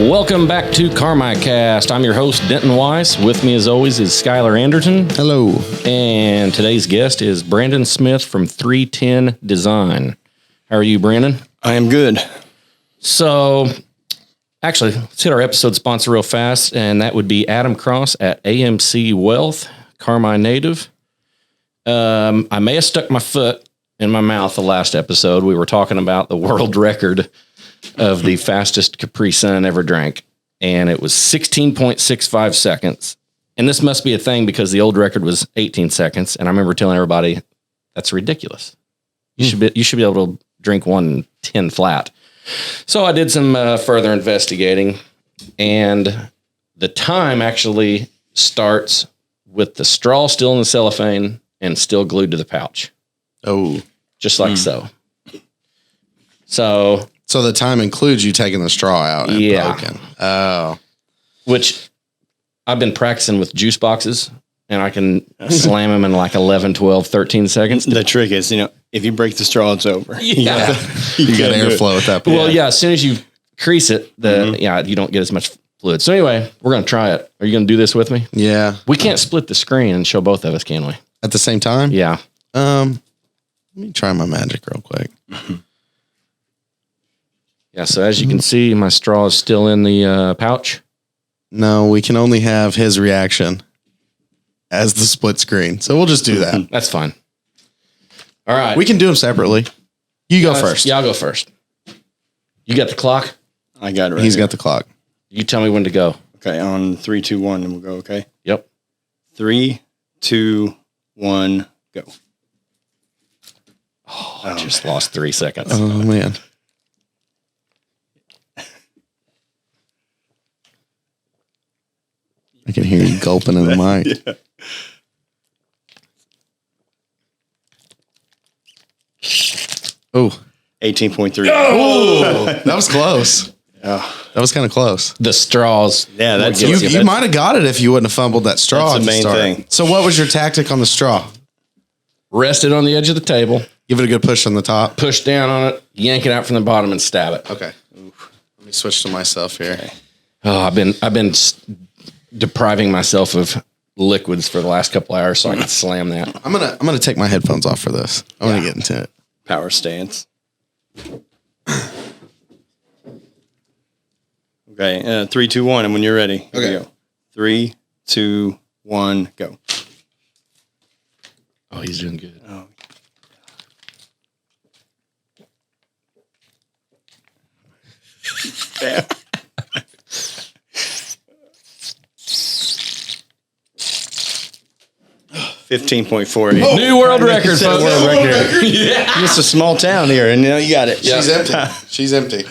Welcome back to Carmicast. I'm your host, Denton Weiss. With me, as always, is Skylar Anderton. Hello. And today's guest is Brandon Smith from 310 Design. How are you, Brandon? I am good. So, actually, let's hit our episode sponsor real fast, and that would be Adam Cross at AMC Wealth, Carmi native. I may have stuck my foot in my mouth the last episode. We were talking about the world record of the fastest Capri Sun ever drank, and it was 16.65 seconds. And this must be a thing because the old record was 18 seconds. And I remember telling everybody, that's ridiculous. You should be able to drink 1:10 flat. So I did some further investigating, and the time actually starts with the straw still in the cellophane and still glued to the pouch. Oh, just like so. So the time includes you taking the straw out and poking. Oh. Which I've been practicing with juice boxes, and I can slam them in like 11, 12, 13 seconds. The trick is, if you break the straw, it's over. Yeah. You got airflow at that point. Well, yeah, as soon as you crease it, you don't get as much fluid. So anyway, we're going to try it. Are you going to do this with me? Yeah. We can't split the screen and show both of us, can we? At the same time? Yeah. Let me try my magic real quick. Yeah, so as you can see, my straw is still in the pouch. No, we can only have his reaction as the split screen. So we'll just do that. That's fine. All right. We can do them separately. You go first. Yeah, I'll go first. You got the clock? I got it right. He's got the clock. You tell me when to go. Okay, on 3, 2, 1, and we'll go, okay? Yep. 3, 2, 1, go. Oh, I just lost 3 seconds. Oh, man. I can hear you gulping in the mic. Yeah. Oh. 18.3. Oh, that was close. Yeah. That was kind of close. The straws. Yeah, that's You might have got it if you wouldn't have fumbled that straw. That's the main thing. So what was your tactic on the straw? Rest it on the edge of the table. Give it a good push on the top. Push down on it. Yank it out from the bottom and stab it. Okay. Let me switch to myself here. Okay. Oh, I've been depriving myself of liquids for the last couple hours so I can slam that. I'm gonna take my headphones off for this. I'm gonna get into it. Power stance. Okay, 3, 2, 1, and when you're ready, here we go. 3, 2, 1, go. Oh, he's doing good. Oh. Yeah. 15.48. Oh, new world record, folks. World record. Yeah. It's a small town here, and you got it. She's empty. She's empty.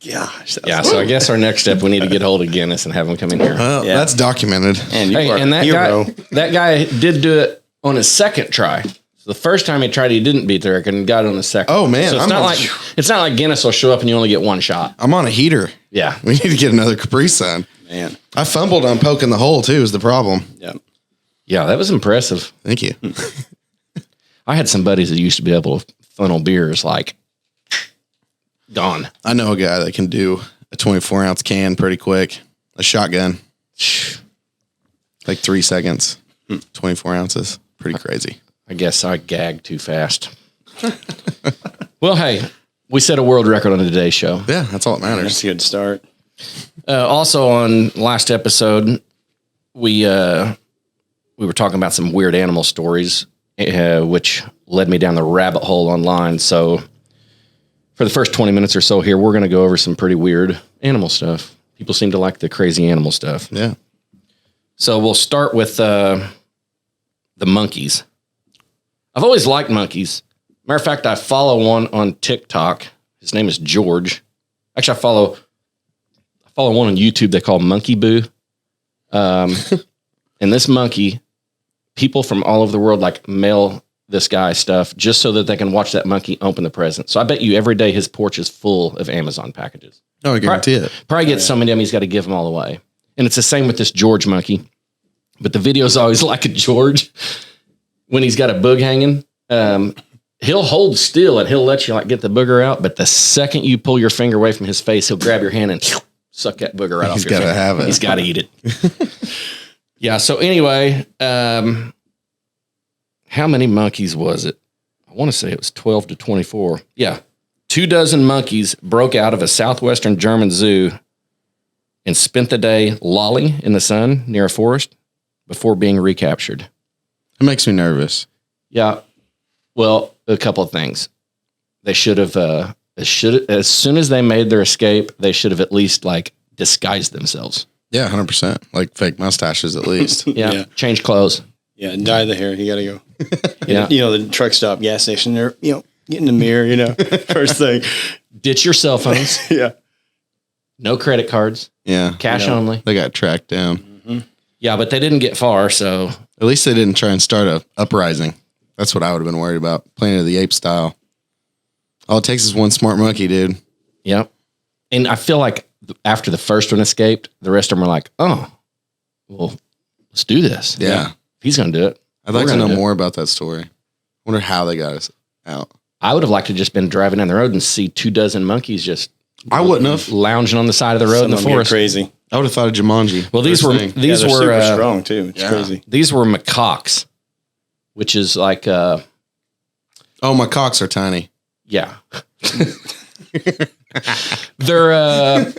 Gosh. Yeah, so I guess our next step, we need to get hold of Guinness and have him come in here. Well, that's documented. And that guy did do it on his second try. So the first time he tried, he didn't beat the record and got it on the second. Oh, man. So it's not like Guinness will show up and you only get one shot. I'm on a heater. Yeah. We need to get another Capri Sun. Man. I fumbled on poking the hole, too, is the problem. Yep. Yeah, that was impressive. Thank you. I had some buddies that used to be able to funnel beers like gone. I know a guy that can do a 24-ounce can pretty quick. A shotgun. Like 3 seconds. 24 ounces. Pretty crazy. I guess I gagged too fast. Well, hey, we set a world record on today's show. Yeah, that's all that matters. That's a good start. Also, on last episode, we were talking about some weird animal stories, which led me down the rabbit hole online. So for the first 20 minutes or so here, we're going to go over some pretty weird animal stuff. People seem to like the crazy animal stuff. Yeah. So we'll start with the monkeys. I've always liked monkeys. Matter of fact, I follow one on TikTok. His name is George. Actually, I follow one on YouTube they call Monkey Boo. And this monkey, people from all over the world like mail this guy stuff just so that they can watch that monkey open the present. So I bet you every day his porch is full of Amazon packages. Oh, I guarantee it. Probably get so many of them, he's got to give them all away. And it's the same with this George monkey. But the video's always like a George when he's got a boog hanging. He'll hold still and he'll let you like get the booger out. But the second you pull your finger away from his face, he'll grab your hand and suck that booger right off your finger. He's got to have it. He's got to eat it. Yeah. So anyway, how many monkeys was it? I want to say it was 12 to 24. Yeah. 24 monkeys broke out of a southwestern German zoo and spent the day lolling in the sun near a forest before being recaptured. It makes me nervous. Yeah. Well, a couple of things. They should have, as soon as they made their escape, they should have at least like disguised themselves. Yeah, 100%. Like fake mustaches at least. Yeah. Change clothes. Yeah, dye the hair. You got to go. Yeah. You know, the truck stop, gas station, they're, get in the mirror, first thing. Ditch your cell phones. Yeah. No credit cards. Yeah. Cash only. They got tracked down. Mm-hmm. Yeah, but they didn't get far, so. At least they didn't try and start a uprising. That's what I would have been worried about. Planet of the Apes style. All it takes is one smart monkey, dude. Yep. And I feel like after the first one escaped, the rest of them were like, oh, well, let's do this. Yeah. He's going to do it. I'd like to know more about that story. I wonder how they got us out. I would have liked to just been driving down the road and see 24 monkeys just I wouldn't have. lounging on the side of the road in the forest. Crazy. I would have thought of Jumanji. Well, these were They're super strong too. It's crazy. These were macaques, which is like oh, my cocks are tiny. yeah. They're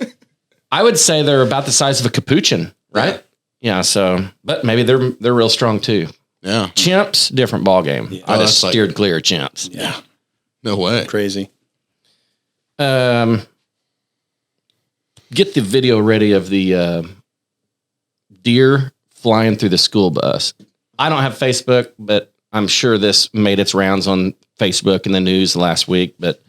I would say they're about the size of a capuchin, right? Yeah, so but maybe they're real strong too. Yeah. Chimps, different ball game. Yeah. I just that's steered clear of chimps. Yeah. No way. Crazy. Get the video ready of the deer flying through the school bus. I don't have Facebook, but I'm sure this made its rounds on Facebook and the news last week. But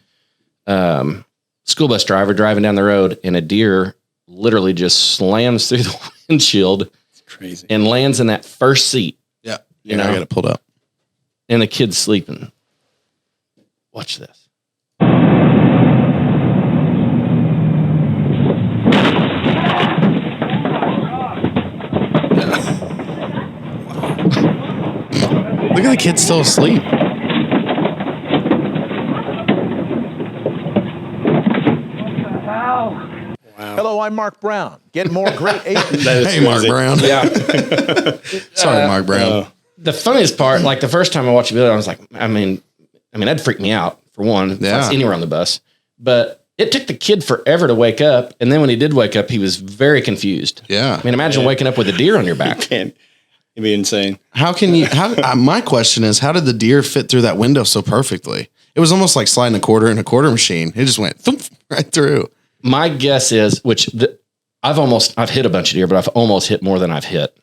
school bus driver driving down the road and a deer literally just slams through the windshield. It's crazy. And lands in that first seat. Yeah. You know? I got it pulled up. And the kid's sleeping. Watch this. Look at the kid still asleep. Hello, I'm Mark Brown. Get more great aces. Hey, Mark Brown. Yeah. Sorry, Mark Brown. The funniest part, like the first time I watched the video, I was like, I mean, that'd freak me out for one. If I was anywhere on the bus. But it took the kid forever to wake up. And then when he did wake up, he was very confused. Yeah. I mean, imagine waking up with a deer on your back. It'd be insane. How can you, my question is, how did the deer fit through that window so perfectly? It was almost like sliding a quarter in a quarter machine. It just went thump, right through. My guess is, I've hit a bunch of deer, but I've almost hit more than I've hit.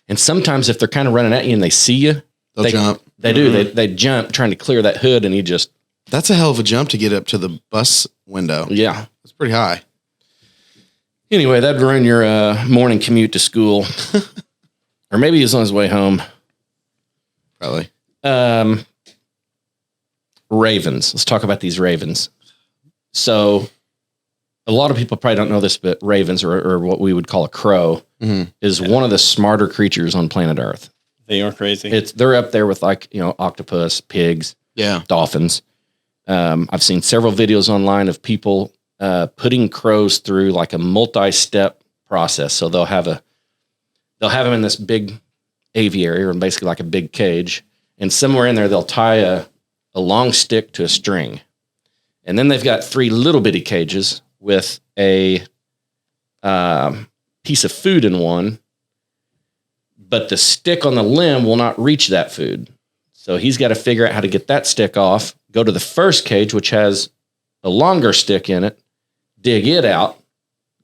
And sometimes if they're kind of running at you and they see you, They'll jump. They do. They jump trying to clear that hood and you just. That's a hell of a jump to get up to the bus window. Yeah. It's pretty high. Anyway, that'd ruin your morning commute to school. Or maybe he's on his way home. Probably. Ravens. Let's talk about these ravens. So a lot of people probably don't know this, but ravens or what we would call a crow is one of the smarter creatures on planet Earth. They are crazy. They're up there with octopus, pigs, dolphins. I've seen several videos online of people putting crows through like a multi-step process. So they'll have them in this big aviary or basically like a big cage. And somewhere in there, they'll tie a long stick to a string. And then they've got 3 little bitty cages with a piece of food in one, but the stick on the limb will not reach that food. So he's got to figure out how to get that stick off, go to the first cage, which has a longer stick in it, dig it out,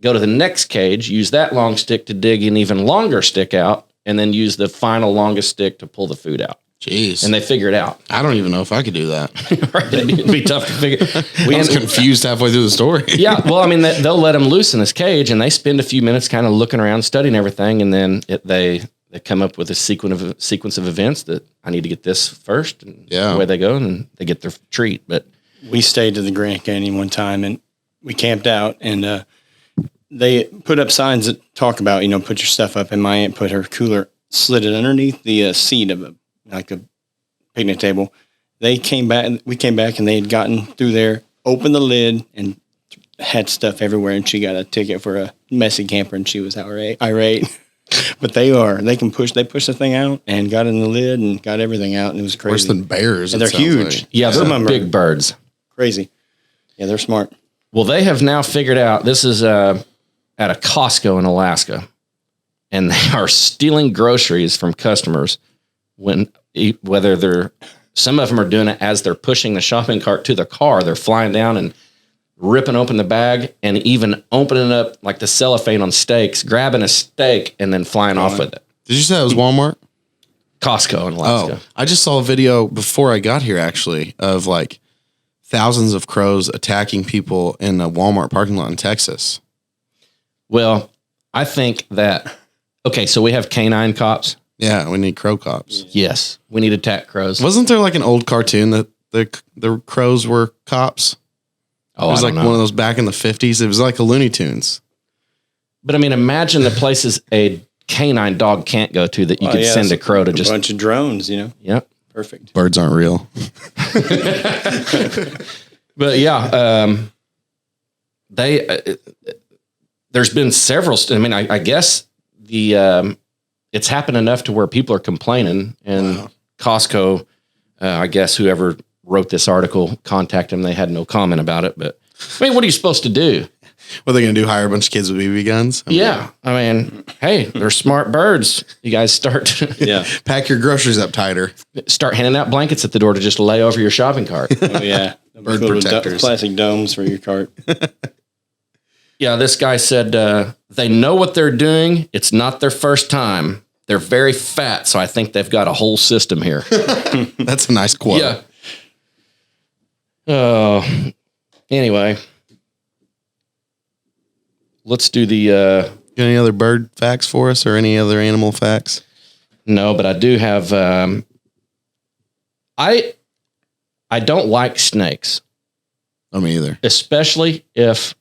go to the next cage, use that long stick to dig an even longer stick out, and then use the final longest stick to pull the food out. Jeez. And they figure it out. I don't even know if I could do that. Right? It'd be tough to figure. I was confused halfway through the story. Yeah. Well, I mean, they'll let him loose in this cage and they spend a few minutes kind of looking around, studying everything. And then they they come up with a sequence of events that I need to get this first, and away they go, and they get their treat. But we stayed to the Grand Canyon one time, and we camped out, and they put up signs that talk about, put your stuff up. And my aunt put her cooler, slid it underneath the seat of a picnic table. We came back, and they had gotten through there, opened the lid, and had stuff everywhere. And she got a ticket for a messy camper, and she was irate. But they pushed the thing out and got in the lid and got everything out, and it was crazy. Worse than bears. And they're huge. Like. Yeah, they're big birds. Crazy. Yeah, they're smart. Well, they have now figured out, this is at a Costco in Alaska, and they are stealing groceries from customers whether some of them are doing it as they're pushing the shopping cart to the car. They're flying down and ripping open the bag and even opening up like the cellophane on steaks, grabbing a steak and then flying off with it. Did you say it was Walmart? Costco in Alaska. Oh, I just saw a video before I got here, actually, of like thousands of crows attacking people in a Walmart parking lot in Texas. Well, I think that, okay, so we have canine cops. Yeah, we need crow cops. Yes, we need attack crows. Wasn't there like an old cartoon that the crows were cops? Oh, it was like one of those back in the 50s. It was like a Looney Tunes. But I mean, imagine the places a canine dog can't go to that you could send a crow to just... A bunch of drones, Yep. Perfect. Birds aren't real. But yeah, there's been several... I guess it's happened enough to where people are complaining, and Costco, I guess whoever wrote this article, contacted them. They had no comment about it, but what are you supposed to do? What are they going to do? Hire a bunch of kids with BB guns? Hey, they're smart birds. You guys start pack your groceries up tighter. Start handing out blankets at the door to just lay over your shopping cart. Oh, yeah. Bird protectors. Plastic domes for your cart. Yeah, this guy said they know what they're doing. It's not their first time. They're very fat, so I think they've got a whole system here. That's a nice quote. Yeah. Anyway, let's do the... Got any other bird facts for us or any other animal facts? No, but I do have... I don't like snakes. I me either. Especially if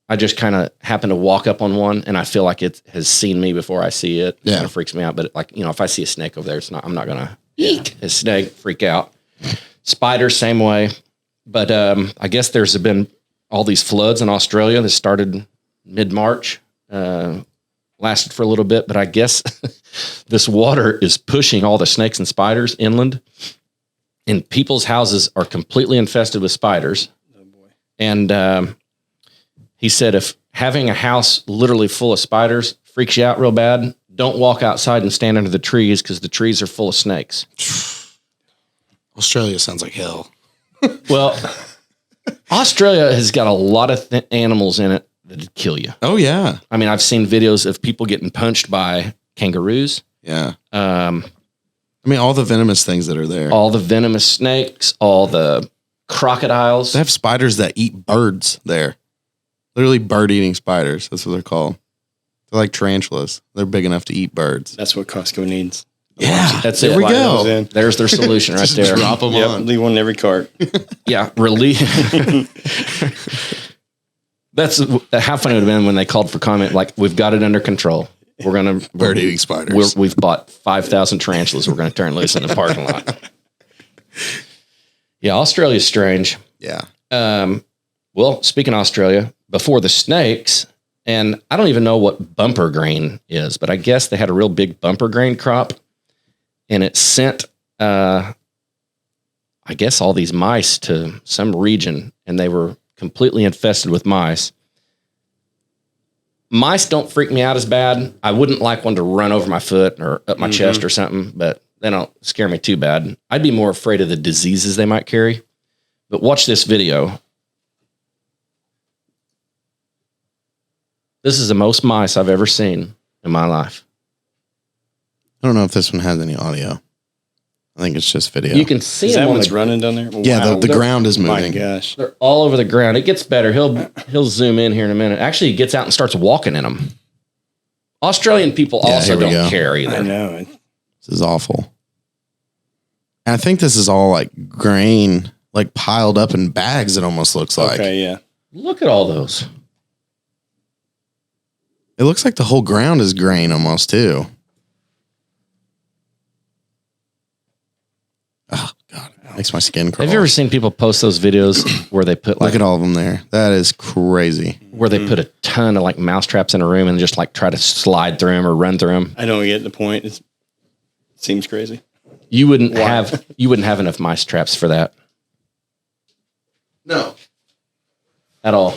I just kind of happen to walk up on one and I feel like it has seen me before I see it. It kind of freaks me out. But if I see a snake over there, I'm not going to eek a snake, freak out. Spiders, same way. But I guess there's been all these floods in Australia that started mid-March, lasted for a little bit. But I guess this water is pushing all the snakes and spiders inland. And people's houses are completely infested with spiders. Oh, boy. And he said if having a house literally full of spiders freaks you out real bad, don't walk outside and stand under the trees because the trees are full of snakes. Australia sounds like hell. Well, Australia has got a lot of animals in it that kill you. Oh, yeah. I've seen videos of people getting punched by kangaroos. Yeah. All the venomous things that are there. All the venomous snakes, all the crocodiles. They have spiders that eat birds there. Literally bird-eating spiders. That's what they're called. They're like tarantulas. They're big enough to eat birds. That's what Costco needs. Yeah, that's there it. We go. There's their solution right there. Drop them on. Leave one in every cart. Yeah, really. That's how funny it would have been when they called for comment. Like, we've got it under control. We're gonna bird eating spiders. We've bought 5,000 tarantulas. We're gonna turn loose in the parking lot. Yeah, Australia's strange. Yeah. Well, speaking of Australia, before the snakes, and I don't even know what bumper grain is, but I guess they had a real big bumper grain crop. And it sent, I guess, all these mice to some region, and they were completely infested with mice. Mice don't freak me out as bad. I wouldn't like one to run over my foot or up my chest or something, but they don't scare me too bad. I'd be more afraid of the diseases they might carry. But watch this video. This is the most mice I've ever seen in my life. I don't know if this one has any audio. I think it's just video. You can see Is them. that one's running down there? Yeah, the ground is moving. My gosh. They're all over the ground. It gets better. He'll zoom in here in a minute. Actually, he gets out and starts walking in them. Australian people also here we don't go. care either. I know. This is awful. And I think this is all like grain, like piled up in bags. It almost looks like. Okay, yeah. Look at all those. It looks like the whole ground is grain almost too. Oh God, it makes my skin crawl. Have you ever seen people post those videos where they put Look like at all of them there? That is crazy. where they put a ton of like mouse traps in a room and just like try to slide through them or run through them? I don't get the point. It seems crazy. You wouldn't have enough mice traps for that No. at all.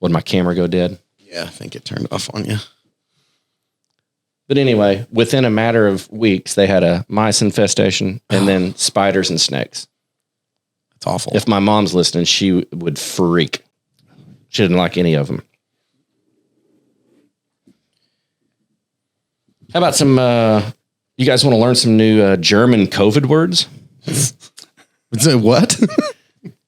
Would my camera go dead? Yeah, I think it turned off on you. But anyway, within a matter of weeks, they had a mice infestation and then spiders and snakes. It's awful. If my mom's listening, she would freak. She didn't like any of them. How about some, you guys want to learn some new German COVID words? What?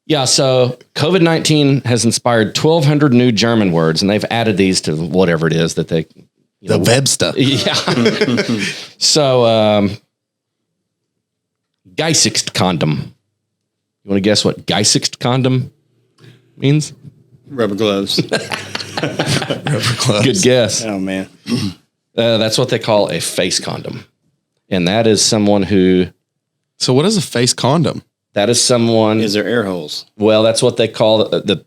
Yeah, so COVID-19 has inspired 1,200 new German words, and they've added these to whatever it is that they... The web stuff. Yeah. So, Geisicht condom. You want to guess what Geisicht condom means? Rubber gloves. Good guess. Oh, man. That's what they call a face condom. And that is someone who... So what is a face condom? That is someone... Is there air holes? Well, that's what they call the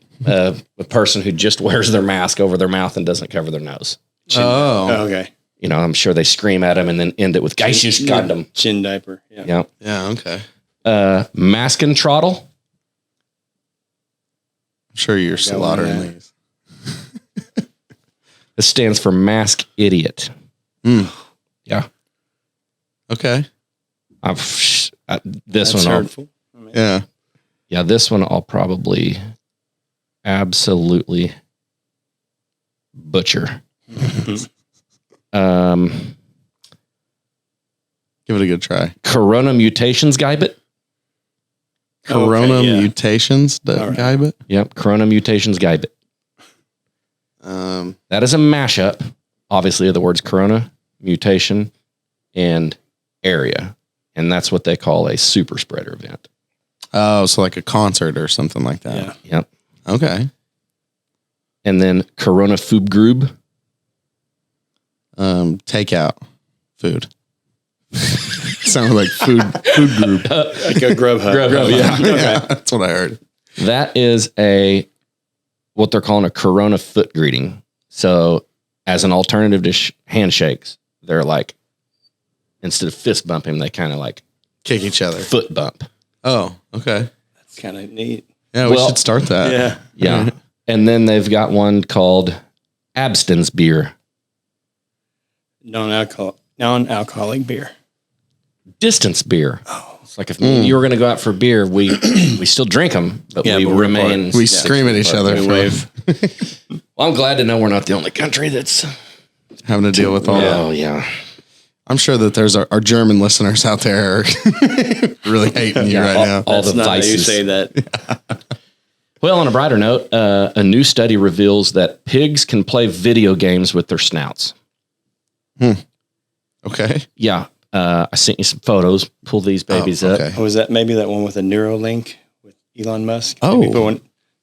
person who just wears their mask over their mouth and doesn't cover their nose. Oh. Okay. You know, I'm sure they scream at him and then end it with Geisicht condom. Chin diaper. Yeah. Yeah. Yeah, okay. Maskentrottel. I'm sure you're slaughtering that. these. This stands for mask idiot. Yeah. Okay. This That's one, hurtful. Yeah. this one I'll probably absolutely butcher. Give it a good try. Corona mutations guybit. Corona Okay, yeah. mutations, right. guy bit. Yep. Corona mutations guybit. That is a mashup, obviously, of the words corona, mutation, and area. And that's what they call a super spreader event. Oh, so like a concert or something like that. Yeah. Yep. Okay. And then corona fubgrub. Takeout food. Sounded like food group. Like a grub hub. Yeah. Yeah, that's what I heard. That is what they're calling a corona foot greeting. So as an alternative to handshakes, they're like, instead of fist bumping, they kind of like Kick each other. foot bump. Oh, okay. That's kind of neat. Yeah, we Well, should start that. Yeah. Yeah. And then they've got one called abstinence beer. Non-alcoholic beer. Distance beer. It's like if you were going to go out for beer, we still drink them, but Yeah, we but we're remain. We scream at each other We for wave. Well, I'm glad to know we're not the only country that's. having to deal with all that. Oh yeah. I'm sure that there's our German listeners out there are really hating you right now. All That's the not how you vices. say that. Well, on a brighter note, a new study reveals that pigs can play video games with their snouts. Okay. Yeah. I sent you some photos. Pull these babies up. okay. Oh, was that maybe that one with a Neuralink with Elon Musk? Oh.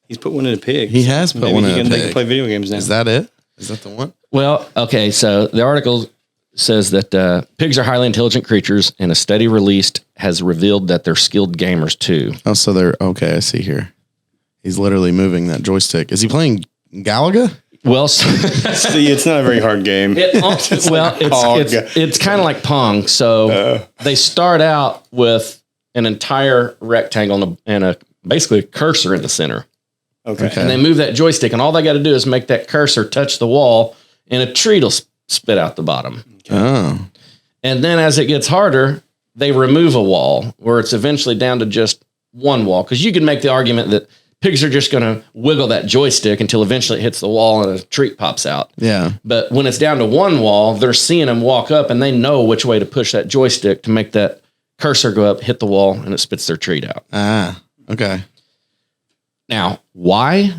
He's put one in a pig. He has put Maybe one in a They pig. can play video games now. Is that it? Is that the one? Well, okay. So the article says that pigs are highly intelligent creatures, and a study released has revealed that they're skilled gamers too. Oh, so they're okay. I see here. He's literally moving that joystick. Is he playing Galaga? Well, See, it's not a very hard game. it's kind of like Pong. So they start out with an entire rectangle and basically a cursor in the center. Okay. And they move that joystick, and all they got to do is make that cursor touch the wall, and a treat will spit out the bottom. Oh. And then as it gets harder, they remove a wall where it's eventually down to just one wall. Because you can make the argument that pigs are just going to wiggle that joystick until eventually it hits the wall and a treat pops out. Yeah. But when it's down to one wall, they're seeing them walk up, and they know which way to push that joystick to make that cursor go up, hit the wall, and it spits their treat out. Ah. Okay. Now, why?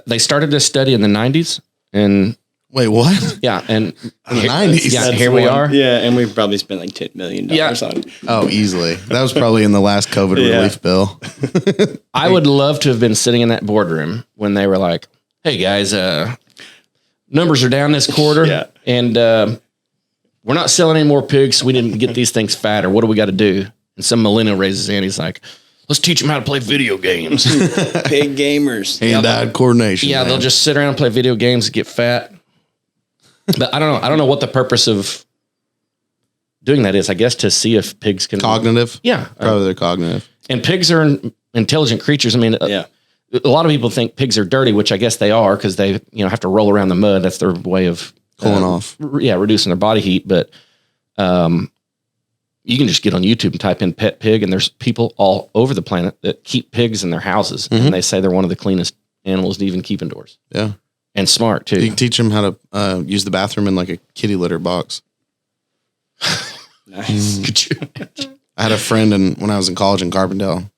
They started this study in the 90s, and Wait, what? Yeah, and In the 90s. Yeah, That's here the we one. are. Yeah, and we've probably spent like $10 million Yeah. on it. Oh, easily. That was probably in the last COVID Yeah. relief bill. I would love to have been sitting in that boardroom when they were like, "Hey guys, numbers are down this quarter, Yeah. and we're not selling any more pigs. So we didn't get these things fatter. What do we got to do?" And some millennial raises his hand. He's like, "Let's teach them how to play video games." Pig gamers. Hand-eye coordination. Yeah, man. they'll just sit around and play video games and get fat. But I don't know. I don't know what the purpose of doing that is. I guess to see if pigs can Cognitive? Yeah, Probably they're cognitive. and pigs are intelligent creatures. I mean, Yeah. a lot of people think pigs are dirty, which I guess they are because they have to roll around the mud. That's their way of Cooling off. reducing their body heat. But you can just get on YouTube and type in pet pig, and there's people all over the planet that keep pigs in their houses, and they say they're one of the cleanest animals to even keep indoors, Yeah. and smart too. You can teach them how to use the bathroom in like a kitty litter box. Nice. I had a friend when I was in college in Carbondale.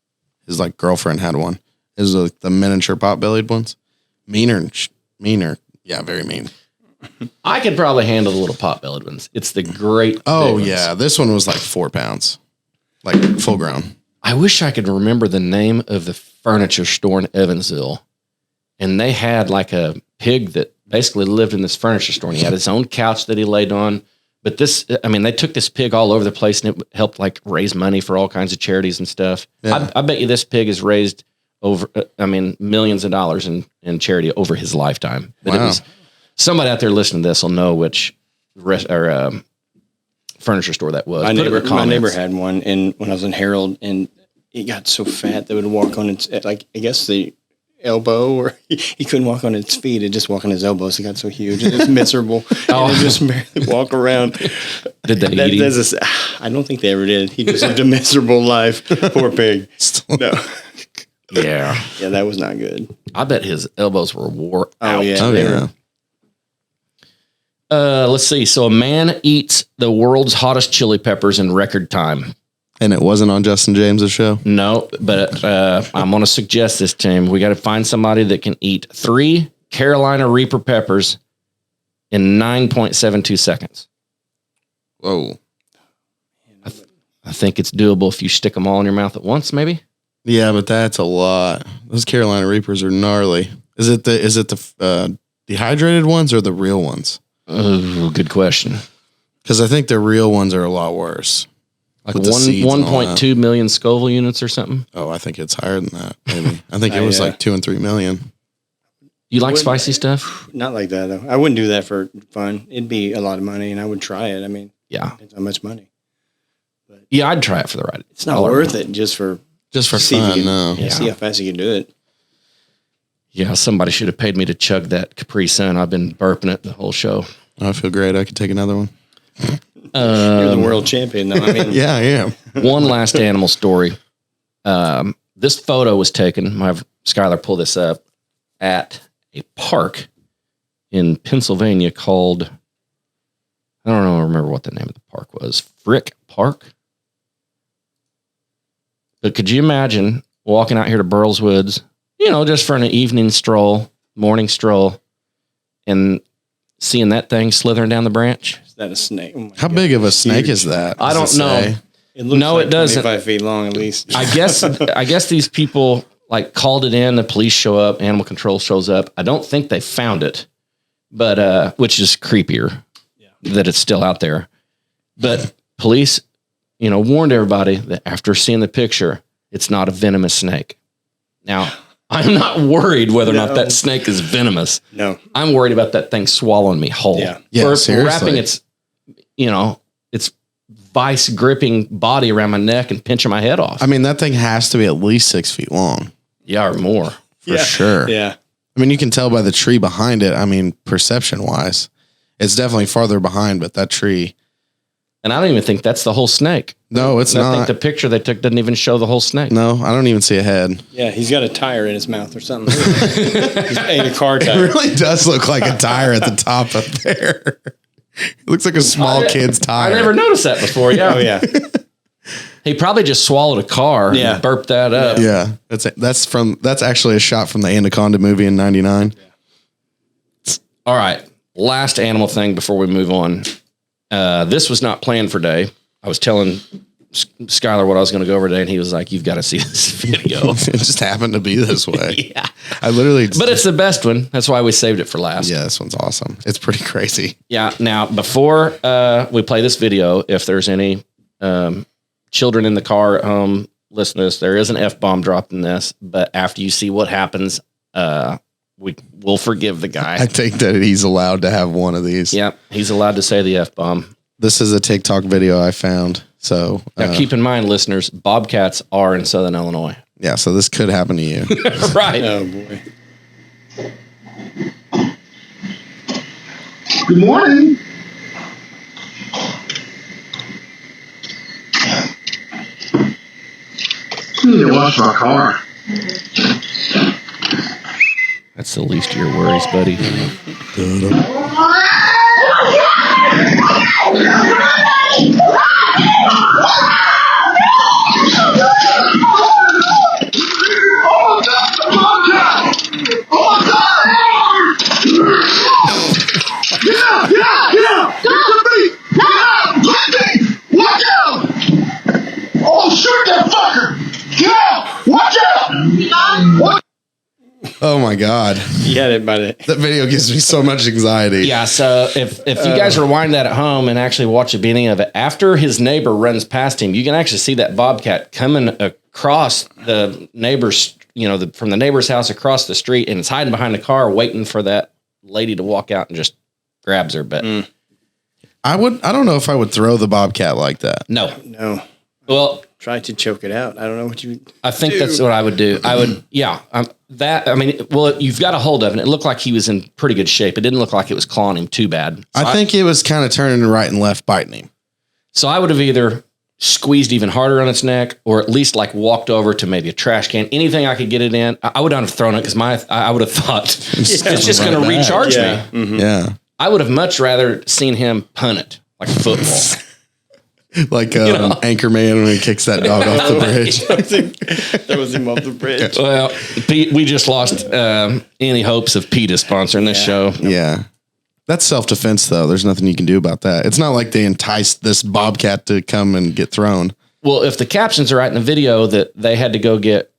His like girlfriend had one. It was like the miniature pot-bellied ones. Meaner. Yeah, very mean. I could probably handle the little pot-bellied ones. It's the great. Oh, big ones. yeah. This one was like 4 pounds. Like full grown. I wish I could remember the name of the furniture store in Evansville. And they had like a pig that basically lived in this furniture store. And he had his own couch that he laid on. But they took this pig all over the place, and it helped like raise money for all kinds of charities and stuff. Yeah. I bet you this pig has raised millions of dollars in charity over his lifetime. But it Wow. was somebody out there listening to this will know which furniture store that was. My Put it in the neighbor comments. had one, and when I was in Harold, and it got so fat that it would walk on its, like, I guess the elbow, or he couldn't walk on its feet. It just walked on his elbows. It got so huge. It was miserable. And it just barely walk around. Did they eat him? I don't think they ever did. He just lived a miserable life. Poor pig. No. Yeah. Yeah, that was not good. I bet his elbows were wore out. Oh, yeah. Oh, yeah. Let's see. So a man eats the world's hottest chili peppers in record time. And it wasn't on Justin James's show? No, but I'm going to suggest this to him. We got to find somebody that can eat 3 Carolina Reaper peppers in 9.72 seconds. Whoa. I think it's doable if you stick them all in your mouth at once, maybe. Yeah, but that's a lot. Those Carolina Reapers are gnarly. Is it the dehydrated ones or the real ones? Good question. Because I think the real ones are a lot worse. Like With the seeds and all 1.2 million Scoville units or something. Oh, I think it's higher than that. Maybe I think it was Yeah. like 2 and 3 million. You like spicy stuff? Not like that, though. I wouldn't do that for fun. It'd be a lot of money, and I would try it. I mean, Yeah. depends how much money. Yeah, I'd try it for the ride. It's not worth it just for Just see if you fun. can- No. yeah, see how fast you can do it. Yeah, somebody should have paid me to chug that Capri Sun. I've been burping it the whole show. I feel great. I could take another one. You're the world champion, though. I mean, Yeah, I am. One last animal story. This photo was taken. My Skylar pulled this up at a park in Pennsylvania called, I don't know, remember what the name of the park was. Frick Park. But could you imagine walking out here to Burles Woods, just for an evening stroll, morning stroll, and seeing that thing slithering down the branch? is that a snake? Oh my How God. big of a snake Huge. is that? I Does don't it know. say? It looks No, like it doesn't. 25 feet long, at least. I guess these people like called it in. The police show up. Animal control shows up. I don't think they found it, but which is creepier that it's still out there. But police, warned everybody that after seeing the picture, it's not a venomous snake. Now, I'm not worried whether or not that snake is venomous. No. I'm worried about that thing swallowing me whole. Yeah. Yeah, Or seriously. wrapping its vice gripping body around my neck and pinching my head off. I mean, that thing has to be at least 6 feet long Yeah, or more. for sure. Yeah. I mean, you can tell by the tree behind it. I mean, perception wise, it's definitely farther behind, but that tree. And I don't even think that's the whole snake. No, it's I not. think the picture they took doesn't even show the whole snake. No, I don't even see a head. Yeah, he's got a tire in his mouth or something. He's ate a car It tire. really does look like a tire at the top up there. It looks like a small kid's I tire. never noticed that before. Yeah. Oh, yeah. He probably just swallowed a car Yeah. and burped that up. Yeah, that's actually a shot from the Anaconda movie in '99. All right. last animal thing before we move on. This was not planned for Day. I was telling Skylar what I was going to go over today, and he was like, "You've got to see this video." It just happened to be this way. Yeah. I literally. But it's the best one. That's why we saved it for last. Yeah, this one's awesome. It's pretty crazy. Yeah. Now, before we play this video, if there's any children in the car at home, listen to this. There is an F-bomb dropped in this, but after you see what happens, we'll forgive the guy. I think that he's allowed to have one of these. Yep. He's allowed to say the F-bomb. This is a TikTok video I found. So Now, keep in mind, listeners, bobcats are in Southern Illinois. yeah, so this could happen to you. Right. Oh boy. Good morning. Need to wash my car. That's the least of your worries, buddy. Watch out! Oh, shoot that fucker! Get out! Watch out! Oh my God. He had it by the. That video gives me so much anxiety. Yeah, so if you guys rewind that at home and actually watch the beginning of it, after his neighbor runs past him, you can actually see that bobcat coming across the neighbor's, from the neighbor's house across the street, and it's hiding behind the car waiting for that lady to walk out and just grabs her. But I don't know if I would throw the bobcat like that. no. No. Well, Try to choke it out. I don't know what you. I think that's what I would do. I would, yeah. You've got a hold of it. It looked like he was in pretty good shape. It didn't look like it was clawing him too bad. So I think it was kind of turning right and left, biting him. So I would have either squeezed even harder on its neck, or at least like walked over to maybe a trash can, anything I could get it in. I would not have thrown it because I would have thought it's just going to recharge me. Mm-hmm. Yeah. I would have much rather seen him punt it like football. Like Anchorman when he kicks that dog off the bridge. That was him off the bridge. Well, Pete, we just lost any hopes of PETA sponsoring this show. Yeah. That's self-defense, though. There's nothing you can do about that. It's not like they enticed this bobcat to come and get thrown. Well, if the captions are right in the video that they had to go get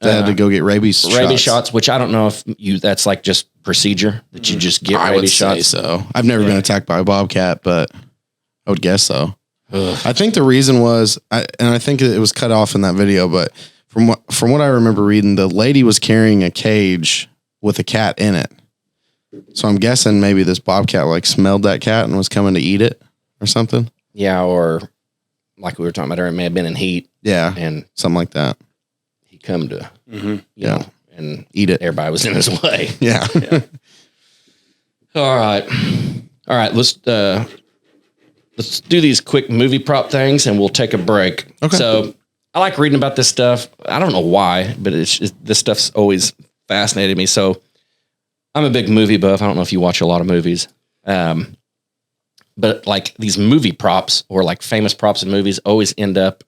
They had to go get rabies shots, which I don't know if that's like just procedure that you just get I rabies would say shots. so. I've never been attacked by a bobcat, but I would guess so. I think the reason was, and I think it was cut off in that video, but from what I remember reading, the lady was carrying a cage with a cat in it. So I'm guessing maybe this bobcat like smelled that cat and was coming to eat it or something. Yeah, or like we were talking about earlier, it may have been in heat. Yeah, and something like that. He come to, you know, and eat it. Everybody was in his way. Yeah. All right. Let's do these quick movie prop things and we'll take a break. Okay. So I like reading about this stuff. I don't know why, but this stuff's always fascinated me. So I'm a big movie buff. I don't know if you watch a lot of movies. But like these movie props or like famous props in movies always end up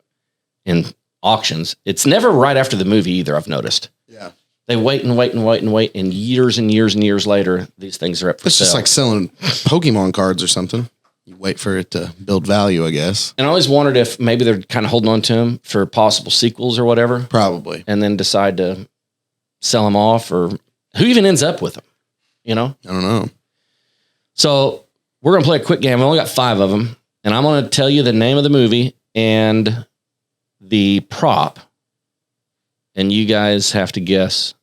in auctions. It's never right after the movie either, I've noticed. Yeah. They wait and wait and wait and wait, and years and years and years later, these things are up for It's sale. just like selling Pokemon cards or something. You wait for it to build value, I guess. And I always wondered if maybe they're kind of holding on to them for possible sequels or whatever, Probably. and then decide to sell them off, or who even ends up with them, you know? I don't know. So we're going to play a quick game. We only got 5 of them, and I'm going to tell you the name of the movie and the prop, and you guys have to guess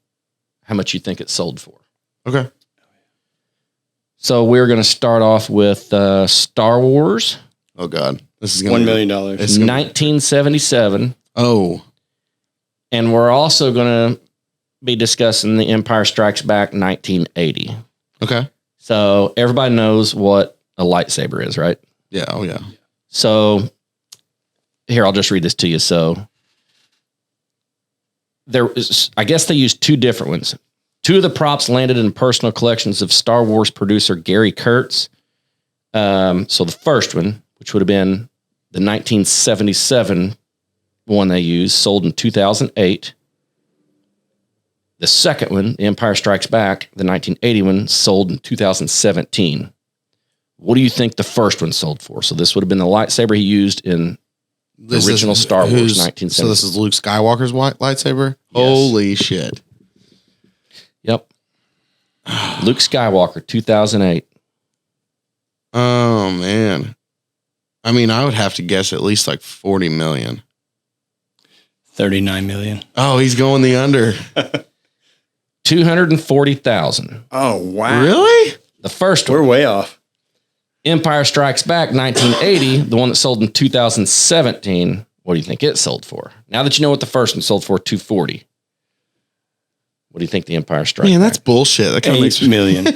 how much you think it sold for. Okay. So we're going to start off with Star Wars, Oh, God. This is going $1 million. 1977. Oh. And we're also going to be discussing The Empire Strikes Back, 1980. Okay. So everybody knows what a lightsaber is, right? Yeah. Oh, yeah. So here, I'll just read this to you. So there is, I guess they used 2 different ones. 2 of the props landed in personal collections of Star Wars producer Gary Kurtz. So the first one, which would have been the 1977 one they used, sold in 2008. The second one, The Empire Strikes Back, the 1980 one, sold in 2017. What do you think the first one sold for? So this would have been the lightsaber he used in the original Star Wars 1970. So this is Luke Skywalker's lightsaber? Yes. Holy shit. Yep. Luke Skywalker, 2008. Oh, man. I mean, I would have to guess at least like 40 million. 39 million. Oh, he's going the under. 240,000. Oh, wow. Really? The first We're one. way off. Empire Strikes Back, 1980, the one that sold in 2017. What do you think it sold for? Now that you know what the first one sold for, 240. What do you think the Empire Strikes Man, Back? that's bullshit. That kind of makes 8 million.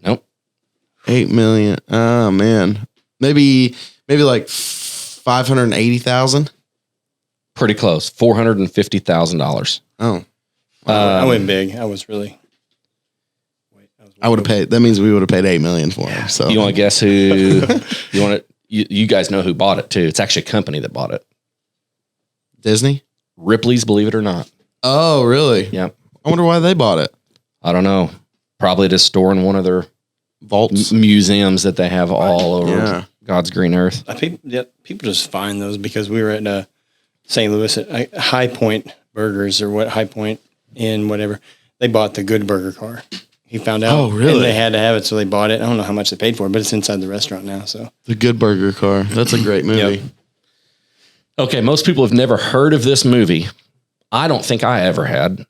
Nope. 8 million. Oh, man. Maybe like 580,000. Pretty close. $450,000. Oh, I went big. I was really. I would have paid. That means we would have paid 8 million for him. So You want to guess who? You guys know who bought it too. It's actually a company that bought it. Disney? Ripley's, believe it or not. Oh, really? Yep. I wonder why they bought it. I don't know. Probably to store in one of their Vaults. museums that they have all over Yeah. God's green earth. People just find those because we were at St. Louis at High Point Burgers or High Point Inn, whatever. They bought the Good Burger car. He found out. Oh, really? And they had to have it, so they bought it. I don't know how much they paid for it, but it's inside the restaurant now. So The Good Burger car. That's a great movie. Yep. Okay, most people have never heard of this movie. I don't think I ever had.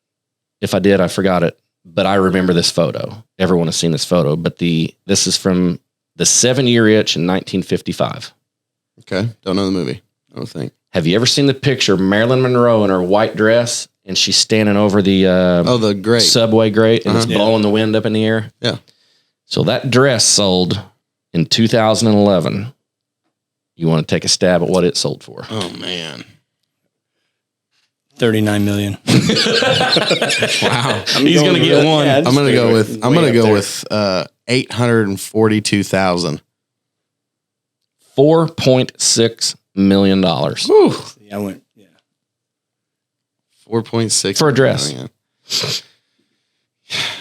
If I did, I forgot it. But I remember this photo. Everyone has seen this photo. But this is from The 7-Year Itch in 1955. Okay. Don't know the movie. I don't think. Have you ever seen the picture of Marilyn Monroe in her white dress and she's standing over the The grate. subway grate and it's Yeah. blowing the wind up in the air? Yeah. So that dress sold in 2011. You want to take a stab at what it sold for? Oh, man. 39 million. Wow. He's going to get one. Yeah, I'm gonna go with. I'm gonna go there. with 842,000. $4.6 million. Whew. I went. Yeah. 4.6 For a dress. million.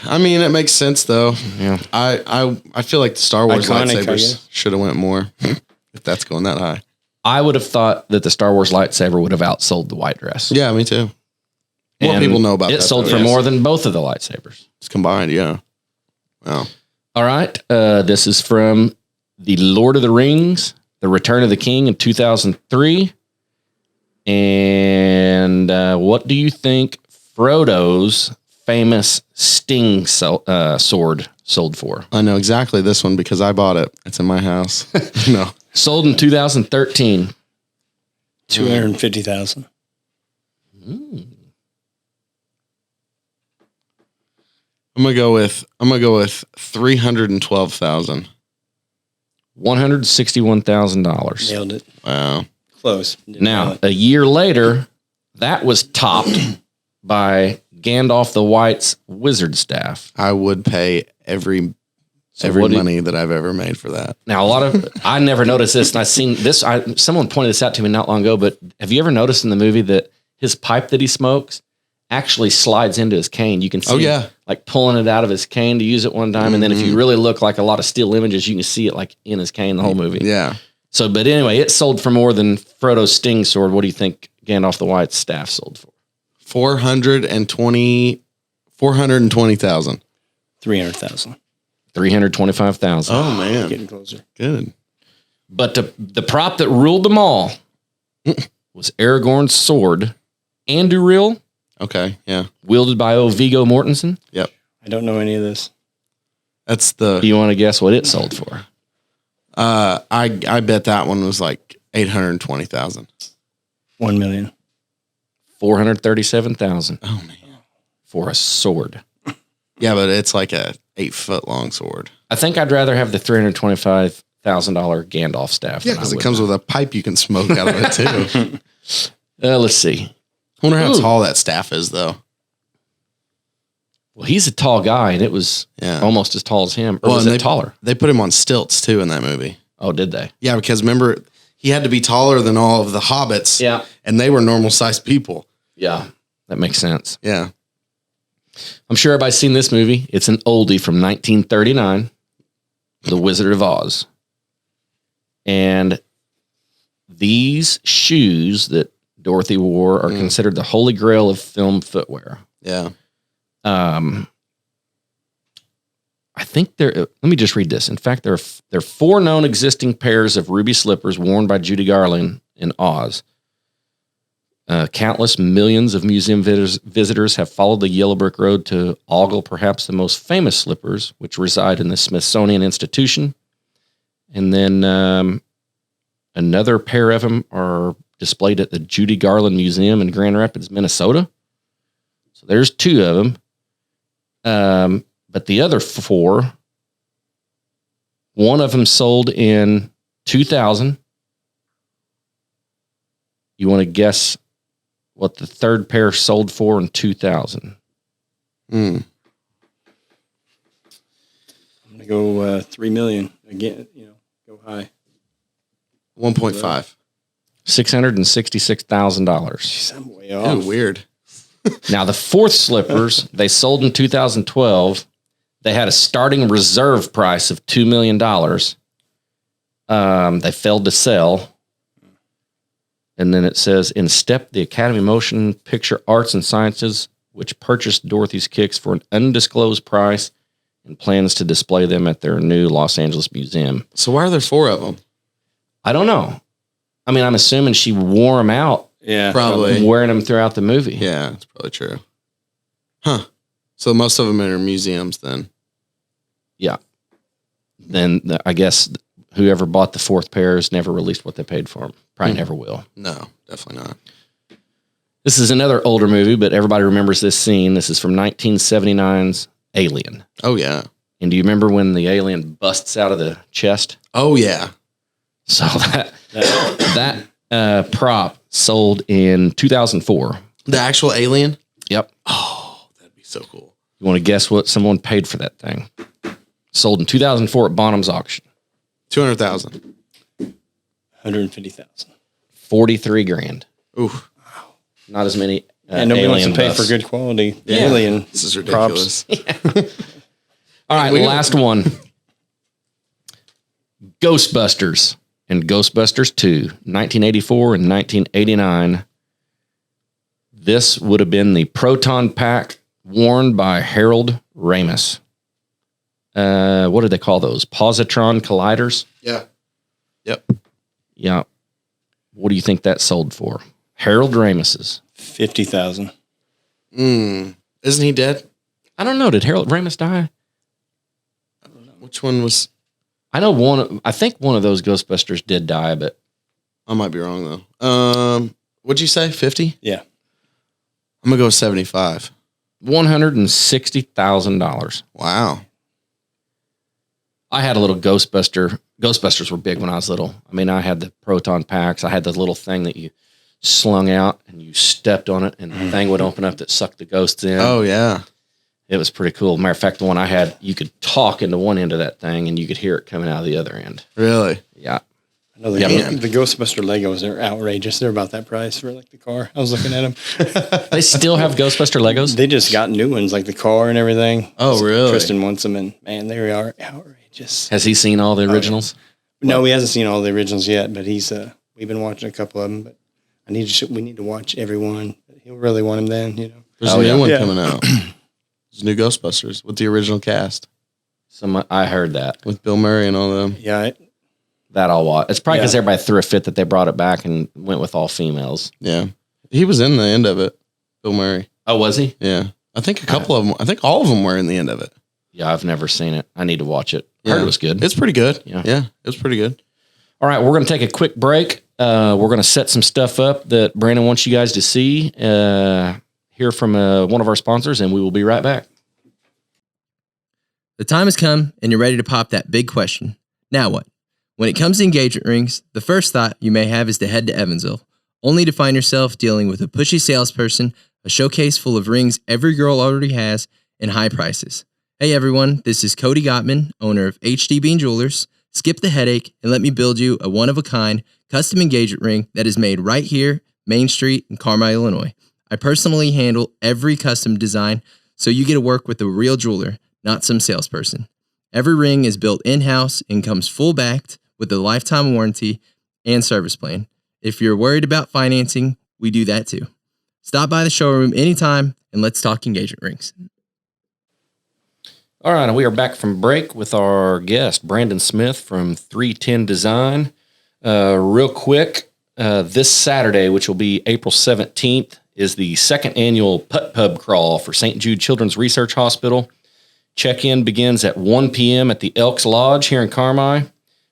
I mean, it makes sense though. Yeah. I feel like the Star Wars Iconic, I lightsabers guess. should have went more. If that's going that high. I would have thought that the Star Wars lightsaber would have outsold the white dress. Yeah, me too. More And people know about it. that. It sold though. for Yes. more than both of the lightsabers. It's combined. Yeah. Wow. All right. This is from The Lord of the Rings, The Return of the King in 2003. And what do you think Frodo's famous Sting sword sold for? I know exactly this one because I bought it. It's in my house. No. Sold in 2013. 250,000. I'm gonna go with 312,000. $161,000. Nailed it. Wow. Close. Didn't nail Now, it. a year later, that was topped by Gandalf the White's wizard staff. I would pay every what do you- money that I've ever made for that. Now, I never noticed this, and I seen this. Someone pointed this out to me not long ago. But have you ever noticed in the movie that his pipe that he smokes actually slides into his cane? You can see, like pulling it out of his cane to use it one time, and then if you really look like a lot of still images, you can see it like in his cane the whole movie. Yeah. So, but anyway, it sold for more than Frodo's Sting sword. What do you think Gandalf the White's staff sold for? 420,000. 300,000. 325,000. Oh man. Getting closer. Good. But the prop that ruled them all was Aragorn's sword, Anduril, Okay. Yeah. wielded by Viggo Mortensen. Yep. I don't know any of this. That's Do the you want to guess what it sold for? I bet that one was like 820,000. 1 million. 437,000 Oh man. for a sword. Yeah, but it's like a 8-foot long sword. I think I'd rather have the $325,000 Gandalf staff. Yeah, than I because it would. comes with a pipe you can smoke out of it too. Let's see. I wonder how Ooh. tall that staff is though. Well, he's a tall guy, and it was Yeah. almost as tall as him. Or Well, was and it taller? They put him on stilts too in that movie. Oh, did they? Yeah, because remember he had to be taller than all of the hobbits. Yeah. And they were normal sized people. Yeah, that makes sense. Yeah. I'm sure everybody's seen this movie. It's an oldie from 1939. The Wizard of Oz. And these shoes that Dorothy wore are considered the holy grail of film footwear. Yeah. I think let me just read this. In fact, there are 4 known existing pairs of ruby slippers worn by Judy Garland in Oz. Countless millions of museum visitors have followed the Yellow Brick Road to ogle perhaps the most famous slippers, which reside in the Smithsonian Institution. And then another pair of them are displayed at the Judy Garland Museum in Grand Rapids, Minnesota. So there's 2 of them. But the other 4, one of them sold in 2000. You want to guess what the third pair sold for in 2000? I'm going to go 3 million again. Go high. 1.5. $666,000. Jeez, I'm way off. Ew, weird. Now the 4th slippers they sold in 2012. They had a starting reserve price of $2 million. They failed to sell. And then it says, in step, the Academy of Motion Picture Arts and Sciences, which purchased Dorothy's kicks for an undisclosed price and plans to display them at their new Los Angeles museum. So why are there 4 of them? I don't know. I mean, I'm assuming she wore them out. Yeah. Probably. Wearing them throughout the movie. Yeah, that's probably true. Huh. So most of them are in museums then. Yeah. Then I guess whoever bought the 4th pair has never released what they paid for them. Probably never will. No, definitely not. This is another older movie, but everybody remembers this scene. This is from 1979's Alien. Oh, yeah. And do you remember when the alien busts out of the chest? Oh, yeah. So that prop sold in 2004. The actual alien? Yep. Oh, that'd be so cool. You want to guess what someone paid for that thing? Sold in 2004 at Bonham's auction. 200,000. 150,000. 43 grand. Ooh. Not as many. And nobody wants to alien pay busts. for good quality. Yeah. Alien. This is ridiculous. All right, last one. Ghostbusters and Ghostbusters 2, 1984 and 1989. This would have been the proton pack worn by Harold Ramis. What did they call those? Positron colliders? Yeah. Yep. Yeah. What do you think that sold for? Harold Ramis's. 50,000. Isn't he dead? I don't know. Did Harold Ramis die? Which one was... I know I think one of those Ghostbusters did die, but I might be wrong, though. What'd you say, 50? Yeah. I'm going to go 75. $160,000. Wow. I had a little Ghostbuster. Ghostbusters were big when I was little. I mean, I had the proton packs. I had the little thing that you slung out and you stepped on it and the thing would open up that sucked the ghosts in. Oh, yeah. It was pretty cool. Matter of fact, the one I had, you could talk into one end of that thing and you could hear it coming out of the other end. Really? Yeah. I know the Ghostbuster Legos are outrageous. They're about that price for like the car. I was looking at them. They still have Ghostbuster Legos? They just got new ones, like the car and everything. Oh, really? Tristan wants them, and man, they are outrageous. Has he seen all the originals? No, he hasn't seen all the originals yet, but he's we've been watching a couple of them. But we need to watch every one. He'll really want them then, you know. There's a new one coming out. There's new Ghostbusters with the original cast. I heard that. With Bill Murray and all them. Yeah. That I'll watch. It's probably because everybody threw a fit that they brought it back and went with all females. Yeah. He was in the end of it, Bill Murray. Oh, was he? Yeah. I think a couple of them, I think all of them were in the end of it. Yeah, I've never seen it. I need to watch it. Heard it was good. It's pretty good. Yeah. Yeah. It was pretty good. All right, we're going to take a quick break. We're going to set some stuff up that Brandon wants you guys to see. Hear from one of our sponsors, and we will be right back. The time has come, and you're ready to pop that big question. Now what? When it comes to engagement rings, the first thought you may have is to head to Evansville, only to find yourself dealing with a pushy salesperson, a showcase full of rings every girl already has, and high prices. Hey everyone, this is Cody Gottman, owner of HD Bean Jewelers. Skip the headache and let me build you a one-of-a-kind custom engagement ring that is made right here, Main Street in Carmel, Illinois. I personally handle every custom design, so you get to work with a real jeweler, not some salesperson. Every ring is built in-house and comes full backed with a lifetime warranty and service plan. If you're worried about financing, we do that too. Stop by the showroom anytime and let's talk engagement rings. All right, we are back from break with our guest, Brandon Smith from 310 Design. Real quick, this Saturday, which will be April 17th, is the second annual Putt Pub Crawl for St. Jude Children's Research Hospital. Check-in begins at 1 p.m. at the Elks Lodge here in Carmi.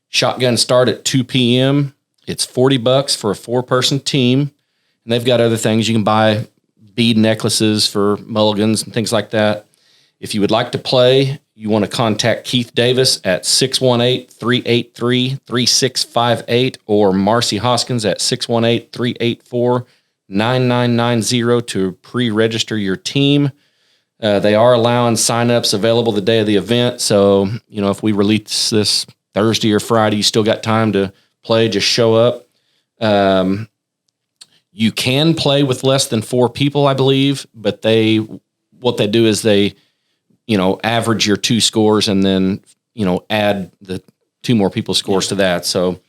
Shotguns start at 2 p.m. It's $40 for a 4-person team. And they've got other things. You can buy bead necklaces for mulligans and things like that. If you would like to play, you want to contact Keith Davis at 618-383-3658 or Marcy Hoskins at 618-384-9990 to pre-register your team. They are allowing signups available the day of the event. So, if we release this Thursday or Friday, you still got time to play. Just show up. You can play with less than 4 people, I believe, but what they do is they, average your 2 scores and then, add the 2 more people's scores to that. So,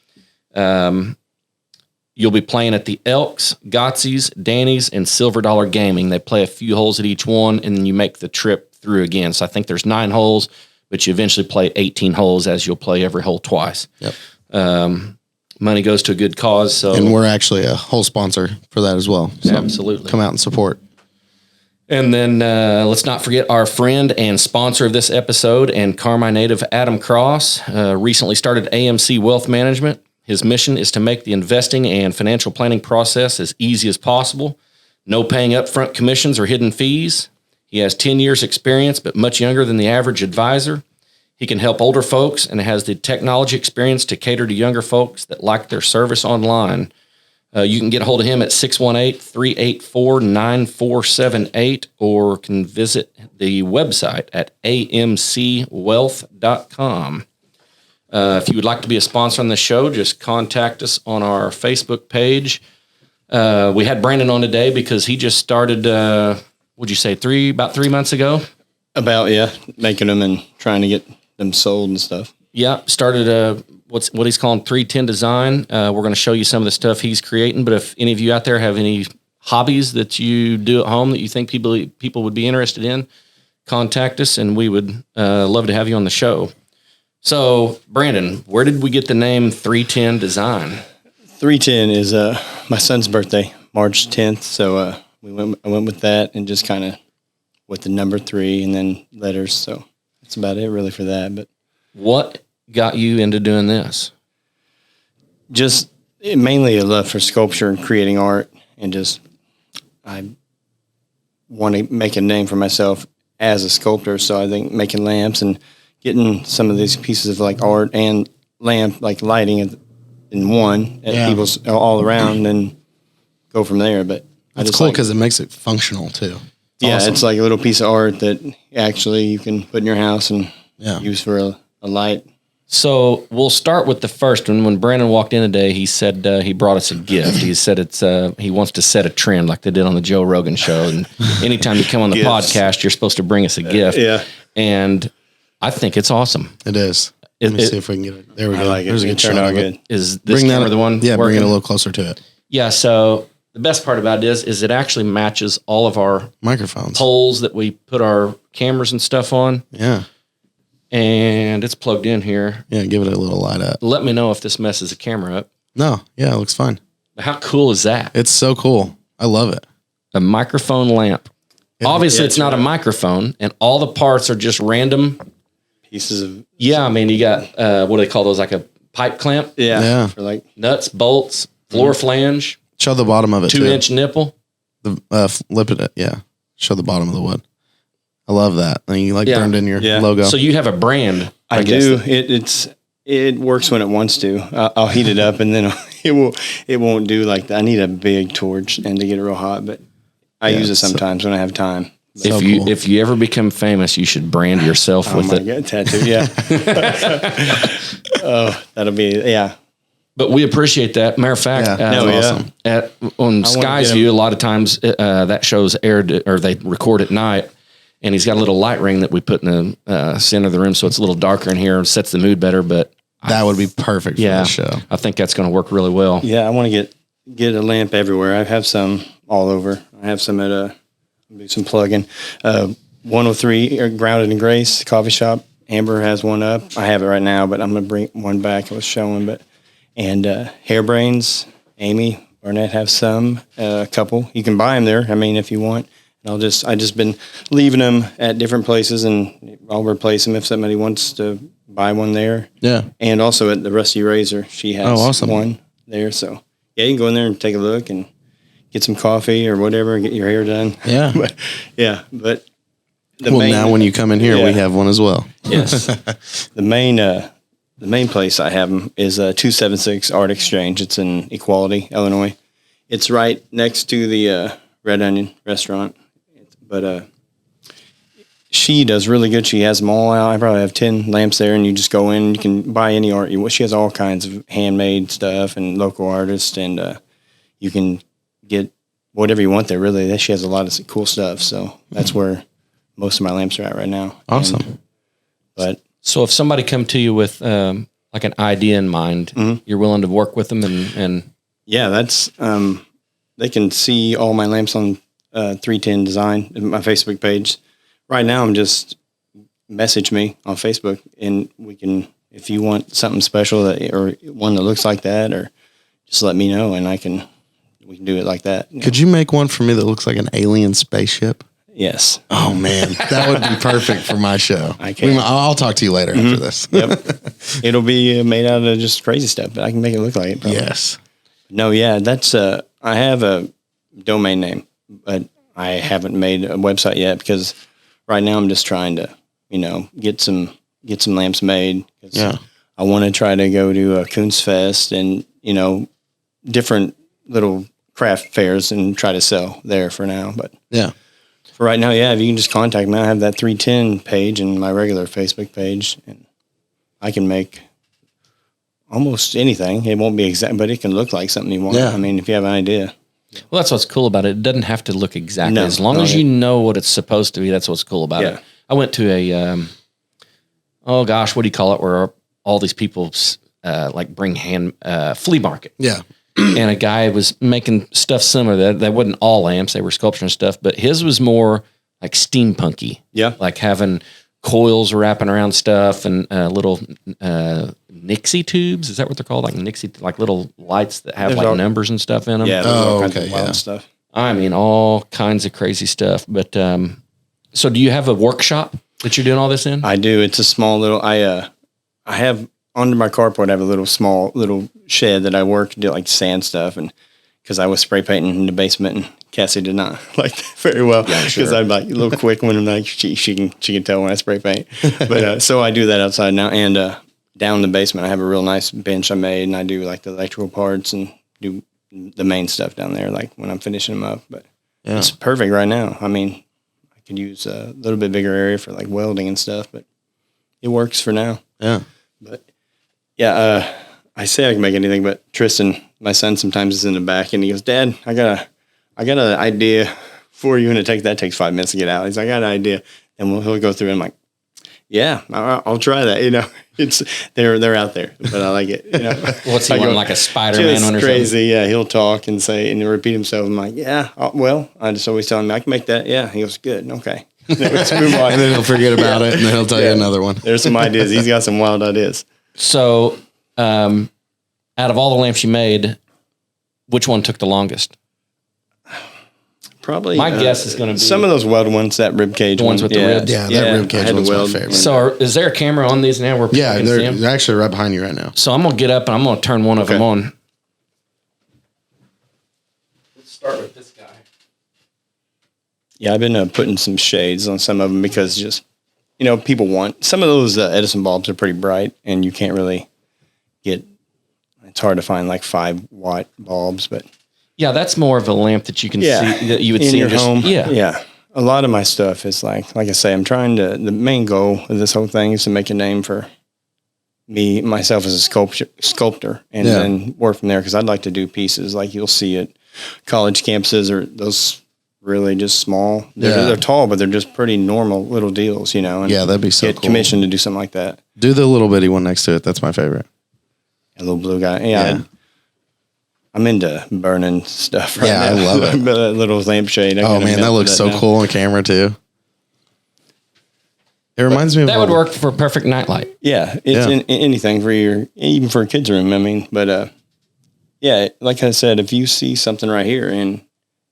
you'll be playing at the Elks, Gotsy's, Danny's, and Silver Dollar Gaming. They play a few holes at each one, and then you make the trip through again. So I think there's 9 holes, but you eventually play 18 holes as you'll play every hole twice. Yep. Money goes to a good cause. So, and we're actually a whole sponsor for that as well. So absolutely. Come out and support. And then let's not forget our friend and sponsor of this episode and Carmi native Adam Cross recently started AMC Wealth Management. His mission is to make the investing and financial planning process as easy as possible. No paying upfront commissions or hidden fees. He has 10 years experience, but much younger than the average advisor. He can help older folks and has the technology experience to cater to younger folks that like their service online. You can get a hold of him at 618-384-9478 or can visit the website at amcwealth.com. If you would like to be a sponsor on the show, just contact us on our Facebook page. We had Brandon on today because he just started, would you say about 3 months ago? Making them and trying to get them sold and stuff. Yeah, started what he's calling 310 Design. We're going to show you some of the stuff he's creating, but if any of you out there have any hobbies that you do at home that you think people would be interested in, contact us and we would love to have you on the show. So, Brandon, where did we get the name 310 Design? 310 is my son's birthday, March 10th. So I went with that and just kind of with the number 3 and then letters. So that's about it really for that. But what got you into doing this? Just mainly a love for sculpture and creating art, and just I want to make a name for myself as a sculptor. So I think making lamps and getting some of these pieces of like art and lamp, like lighting in one at people's all around and go from there. But that's cool because it makes it functional too. Awesome. It's like a little piece of art that actually you can put in your house and use for a light. So we'll start with the first one. When Brandon walked in today, he said he brought us a gift. He said he wants to set a trend like they did on the Joe Rogan show. And anytime you come on the podcast, you're supposed to bring us a gift. And I think it's awesome. It is. Let me see if we can get it. There we go. Like There's a good shot of it. Is this camera the one? Yeah, working? bring it a little closer to it. Yeah, so the best part about it is it actually matches all of our microphones, poles that we put our cameras and stuff on. Yeah. And it's plugged in here. Yeah, give it a little light up. Let me know if this messes the camera up. No, yeah, it looks fine. How cool is that? It's so cool. I love it. A microphone lamp. Obviously, it's not a microphone, and all the parts are just random pieces of. Yeah, I mean, you got what do they call those? Like a pipe clamp. Yeah. For like nuts, bolts, floor flange. Show the bottom of it. 2-inch nipple. The flip it. Yeah. Show the bottom of the wood. I love that. And you burned in your logo. So you have a brand. I do. It works when it wants to. I'll heat it up and then it won't do like that. I need a big torch and to get it real hot, but I use it sometimes when I have time. If you ever become famous, you should brand yourself with it. God, tattoo, yeah. Oh, that'll be But we appreciate that. Matter of fact, awesome. On Sky's View, a lot of times that show's aired or they record at night. And he's got a little light ring that we put in the center of the room, so it's a little darker in here and sets the mood better. But That would be perfect for the show. I think that's going to work really well. Yeah, I want to get a lamp everywhere. I have some all over. I have some at do some plugging. 103 Grounded in Grace coffee shop. Amber has one up. I have it right now, but I'm gonna bring one back. I was showing, and Hairbrains, Amy Barnett have some, a couple. You can buy them there. I mean, if you want. And I just been leaving them at different places, and I'll replace them if somebody wants to buy one there. Yeah, and also at the Rusty Razor, she has one there. So yeah, you can go in there and take a look and get some coffee or whatever, get your hair done. Yeah, but. Now when you come in here, we have one as well. Yes. The main place I have them is 276 Art Exchange. It's in Equality, Illinois. It's right next to the Red Onion restaurant. But she does really good. She has them all out. I probably have 10 lamps there, and you just go in. You can buy any art you want. She has all kinds of handmade stuff and local artists, and you can get whatever you want there, really. She has a lot of cool stuff, so that's where most of my lamps are at right now. Awesome. So if somebody come to you with like an idea in mind, you're willing to work with them and yeah, that's they can see all my lamps on 310 Design, my Facebook page. Right now, I'm just message me on Facebook, and we can, if you want something special or one that looks like that, or just let me know, and we can do it like that. Could you make one for me that looks like an alien spaceship? Yes. Oh man, that would be perfect for my show. I can. I'll talk to you later after this. Yep. It'll be made out of just crazy stuff, but I can make it look like it. Probably. Yes. No, yeah, that's I have a domain name, but I haven't made a website yet because right now I'm just trying to, get some lamps made. Yeah. I want to try to go to a Kunstfest and, different little craft fairs and try to sell there for now. But yeah. For right now, yeah, if you can just contact me, I have that 310 page and my regular Facebook page, and I can make almost anything. It won't be exact, but it can look like something you want. Yeah. I mean, if you have an idea. Well, that's what's cool about it. It doesn't have to look exactly. As long as you know what it's supposed to be, that's what's cool about it. I went to a, what do you call it, where all these people like bring flea market. Yeah. And a guy was making stuff similar. That wasn't all lamps; they were sculpture and stuff. But his was more like steampunky. Yeah, like having coils wrapping around stuff and little Nixie tubes. Is that what they're called? Like Nixie, like little lights that have numbers and stuff in them. Yeah, all kinds of wild stuff. I mean, all kinds of crazy stuff. But so, do you have a workshop that you're doing all this in? I do. It's a small little. I have. Under my carport, I have a little shed that I work to do like sand stuff, and because I was spray painting in the basement, and Cassie did not like that very well because I'm like a little quick when I'm like she can tell when I spray paint, but so I do that outside now, and down in the basement I have a real nice bench I made, and I do like the electrical parts and do the main stuff down there, like when I'm finishing them up. But it's perfect right now. I mean, I could use a little bit bigger area for like welding and stuff, but it works for now. Yeah, but. Yeah, I say I can make anything, but Tristan, my son, sometimes is in the back, and he goes, "Dad, I got an idea for you," and that takes 5 minutes to get out. He's like, "I got an idea," and he'll go through, and I'm like, "Yeah, I'll try that." It's they're out there, but I like it. What's he want, like a Spider-Man one or crazy? Something? Yeah, he'll talk and say and repeat himself. I'm like, "Yeah, well," I just always tell him I can make that. Yeah, he goes, "Good, okay." Let's move on. And then he'll forget about it, and then he'll tell you another one. There's some ideas. He's got some wild ideas. So, out of all the lamps you made, which one took the longest? Probably. My guess is going to be some of those weld ones, that rib cage, the ones with the ribs. Yeah, that rib cage one's my favorite. So, is there a camera on these now? Where people can see them? They're actually right behind you right now. So I'm gonna get up and I'm gonna turn one of them on. Let's start with this guy. Yeah, I've been putting some shades on some of them because just. People want some of those Edison bulbs are pretty bright, and you can't really get. It's hard to find like 5-watt bulbs, but yeah, that's more of a lamp that you can see that you would in see your home. Yeah. A lot of my stuff is like I say, I'm trying to. The main goal of this whole thing is to make a name for myself as a sculptor, and then work from there because I'd like to do pieces like you'll see at college campuses or those really just small. They're tall, but they're just pretty normal little deals, you know. And Yeah, that'd be so get cool. commissioned to do something like that. Do the little bitty one next to it. That's my favorite. A little blue guy. Yeah. I'm into burning stuff right Yeah, now. I love it. A little lampshade. Oh man, that looks so cool on camera too. It reminds me of That would work for a perfect nightlight. Yeah, it's anything for even for a kid's room. I mean, but yeah, like I said, if you see something right here, and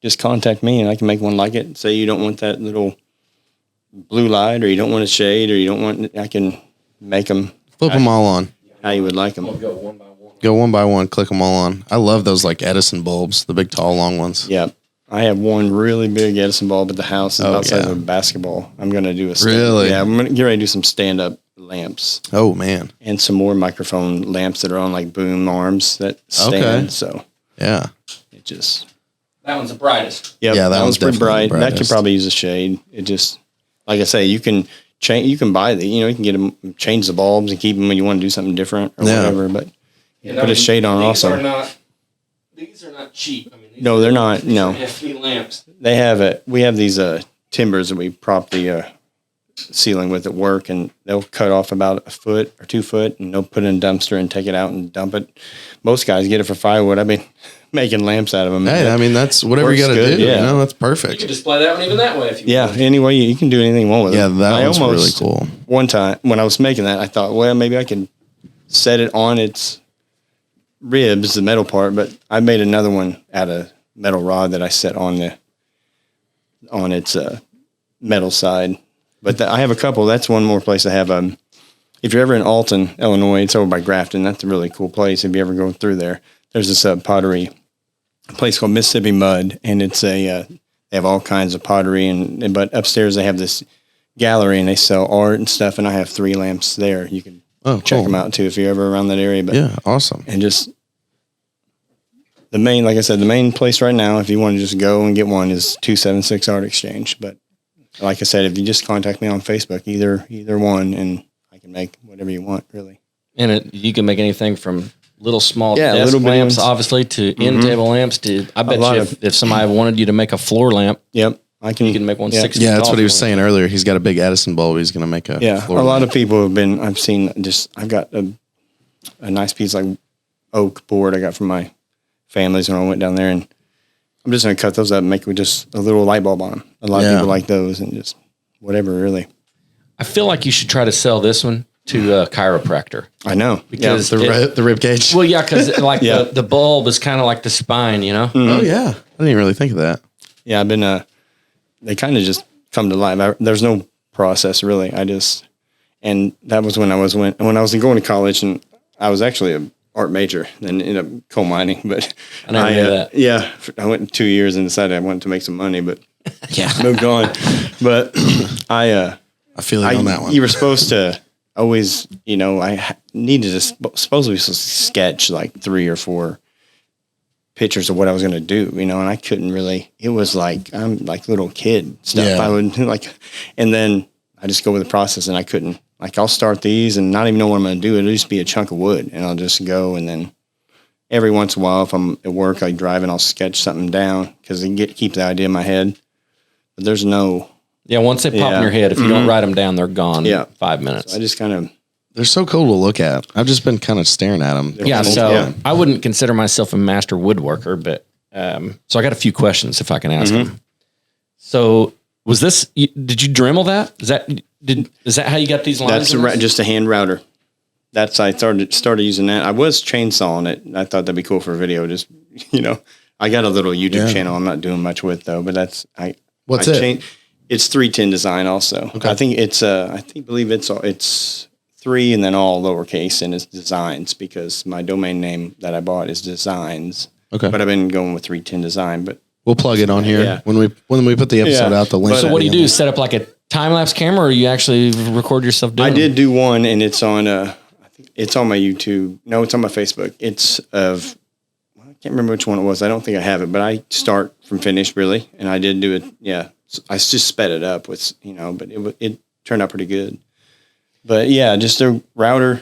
just contact me, and I can make one like it. Say you don't want that little blue light, or you don't want a shade, or you don't want, I can make them. Flip them all on. How you would like them. Go one by one, click them all on. I love those like Edison bulbs, the big tall long ones. Yeah. I have one really big Edison bulb at the house. It's about the size of a basketball. I'm going to do a Really? Yeah, I'm going to get ready to do some stand-up lamps. Oh man. And some more microphone lamps that are on like boom arms that stand. Okay. So Yeah. it just... That one's the brightest. Yep, Yeah, that one's pretty definitely bright. the That could brightest. probably use a shade. It just... Like I say, you can change. You can buy the... You know, you can get them, change the bulbs and keep them when you want to do something different or whatever. But put a shade on also. These are not cheap. I mean, No, they're not. No. hefty lamps. They have it. We have these timbers that we prop the ceiling with at work, and they'll cut off about 1 foot or 2 foot, and they'll put it in a dumpster and take it out and dump it. Most guys get it for firewood. I've been making lamps out of them. Hey, I mean that's whatever you got to Works do. good, yeah. You know, that's You perfect. can display that one even that way if you Yeah, want. anyway, you can do anything you want with it. Yeah, that one's really cool. One time when I was making that, I thought, well, maybe I can set it on its ribs, the metal part, but I made another one out of metal rod that I set on its metal side. But I have a couple. That's one more place I have. If you're ever in Alton, Illinois, it's over by Grafton. That's a really cool place. If you ever go through there, there's this pottery place called Mississippi Mud, and it's they have all kinds of pottery, but upstairs they have this gallery and they sell art and stuff. And I have 3 lamps there. You can check them out too if you're ever around that area. But Yeah, awesome. and just the main, like I said, the main place right now, if you want to just go and get one, is 276 Art Exchange. But like I said, if you just contact me on Facebook, either one, and I can make whatever you want, really. And you can make anything from little small Yeah, desk little bitty lamps, ones. obviously, to end table lamps. To I bet lot you of- if somebody wanted you to make a floor lamp, Yep, I can. you can make one yeah. 6 Yeah, feet that's tall what he was for saying earlier. He's got a big Edison bulb. He's gonna make a Yeah, floor a lot lamp. of people have been. I've seen I've got a nice piece like oak board I got from my families when I went down there, and I'm just gonna cut those up and make with just a little light bulb on them. A lot of Yeah. people like those, and just whatever, really. I feel like you should try to sell this one to a chiropractor. I know Because The rib cage. Well, yeah, because like Yeah. the bulb is kind of like the spine, you know? Oh yeah, I didn't even really think of that. Yeah, I've been. They kind of just come to life. There's no process really. And that was when I was going to college, and I was actually an art major, and ended up coal mining. But I never knew that. Yeah, I went 2 years and decided I wanted to make some money, but moved on. But I feel you on that one. You were supposed to always, I needed to supposedly sketch like 3 or 4 pictures of what I was going to do, and I couldn't really. It was like I'm like little kid stuff. Yeah. I would like, and then I just go with the process, and I couldn't. Like I'll start these and not even know what I'm going to do. It'll just be a chunk of wood, and I'll just go, and then every once in a while, if I'm at work, I drive and I'll sketch something down because I can keep the idea in my head. But there's no. Yeah, once they pop in your head, if you don't write them down, they're gone in 5 minutes. I just kind of. They're so cool to look at. I've just been kind of staring at them. Yeah, so Yeah. I wouldn't consider myself a master woodworker, but so I got a few questions if I can ask them. So was this? Did you Dremel that? Is that how you got these lines? That's just a hand router. I started using that. I was chainsawing it. I thought that'd be cool for a video. Just I got a little YouTube channel. I'm not doing much with though, but What's it? It's 310 design also. Okay. I think it's believe it's 3 and then all lowercase and it's designs because my domain name that I bought is designs. Okay. But I've been going with 310 design. But We'll plug it on here Yeah. when we put the episode Yeah. out. The link. So will what do be you in do? there. Set up like a time lapse camera, or you actually record yourself doing? I did do one, and it's on. I think it's on my YouTube. No, it's on my Facebook. It's of. I can't remember which one it was. I don't think I have it, but I start from finish really, and I did do it. Yeah, I just sped it up with but it turned out pretty good. But yeah, just a router,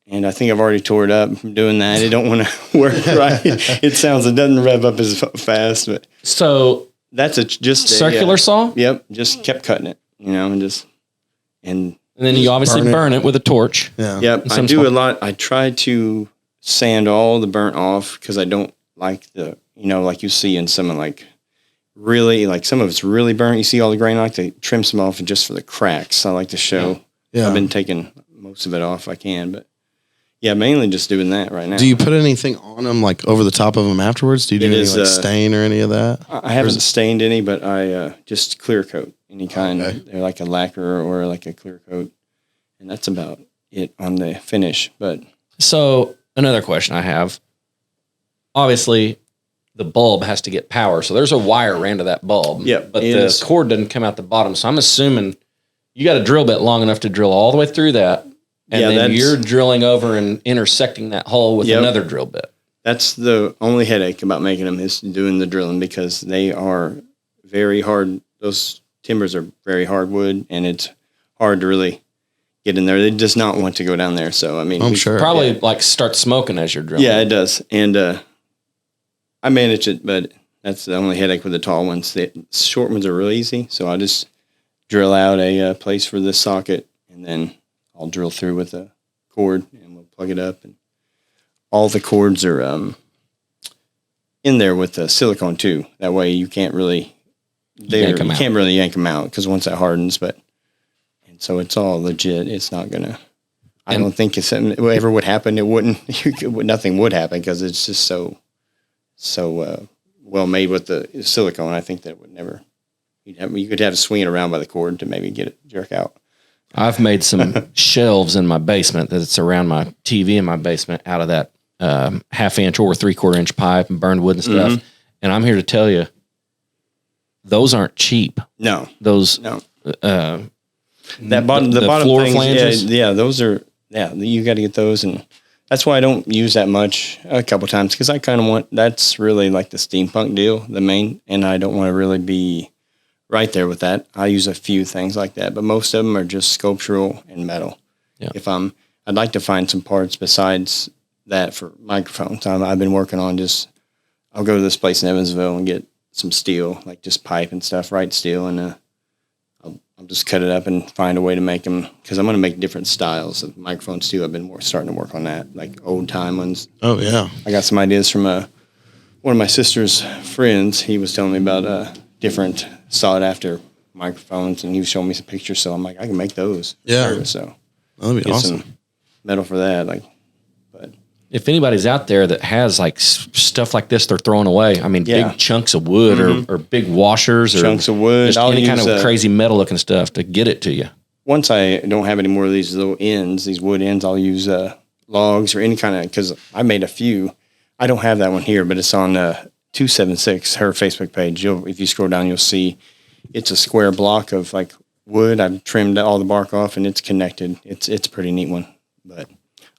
and I think I've already tore it up from doing that. It don't want to work right. It doesn't rev up as fast, but So That's just circular saw. Yep, just kept cutting it, and then you obviously burn it with a torch. Yeah. Yep, I do a lot. I try to sand all the burnt off because I don't like like you see in some really, like some of it's really burnt. You see all the grain, I like to trim some off just for the cracks. I like to show. Yeah. I've been taking most of it off if I can, but yeah, mainly just doing that right now. Do you put anything on them, like over the top of them afterwards? Do you do any stain or any of that? I haven't stained any, but I just clear coat any kind. Okay. They're like a lacquer or like a clear coat, and that's about it on the finish. But so another question I have, obviously, the bulb has to get power, so there's a wire ran to that bulb. Yep, but the cord doesn't come out the bottom, so I'm assuming you got a drill bit long enough to drill all the way through that, and then you're drilling over and intersecting that hole with another drill bit. That's the only headache about making them is doing the drilling because they are very hard. Those timbers are very hard wood, and it's hard to really get in there. They does not want to go down there. So I mean, I'm sure probably like start smoking as you're drilling. Yeah, it does, and I manage it, but that's the only headache with the tall ones. The short ones are really easy, so I just drill out a place for the socket, and then I'll drill through with a cord, and we'll plug it up. And all the cords are in there with the silicone too. That way you can't really really yank them out because once that hardens, and so it's all legit. It's not gonna. I don't think it's whatever would happen. It wouldn't. Nothing would happen because it's just so well made with the silicone. I think that it would never. You could have to swing it around by the cord to maybe get it jerk out. I've made some shelves in my basement that's around my TV in my basement out of that 1/2 inch or 3/4 inch pipe and burned wood and stuff. Mm-hmm. And I'm here to tell you, those aren't cheap. No, those no. The bottom floor things, flanges. Yeah, those are. Yeah, you got to get those, and that's why I don't use that much a couple times because I kind of want. That's really like the steampunk deal, the main, and I don't want to really be right there with that. I use a few things like that, but most of them are just sculptural and metal. Yeah. I'd like to find some parts besides that for microphones. I've been working on I'll go to this place in Evansville and get some steel, like just pipe and stuff, right steel, and I'll just cut it up and find a way to make them because I'm going to make different styles of microphones too. I've been starting to work on that, like old time ones. Oh yeah, I got some ideas from one of my sister's friends. He was telling me about different sought after microphones, and he was showing me some pictures. So I'm like, I can make those. Yeah. Sure, so that'd be awesome. Some metal for that, but if anybody's out there that has like stuff like this, they're throwing away. I mean, big chunks of wood or big washers chunks of wood, just any kind of crazy metal looking stuff to get it to you. Once I don't have any more of these little ends, these wood ends, I'll use logs or any kind of because I made a few. I don't have that one here, but it's on 276, her Facebook page. If you scroll down, you'll see it's a square block of like wood. I've trimmed all the bark off and it's connected. It's a pretty neat one, but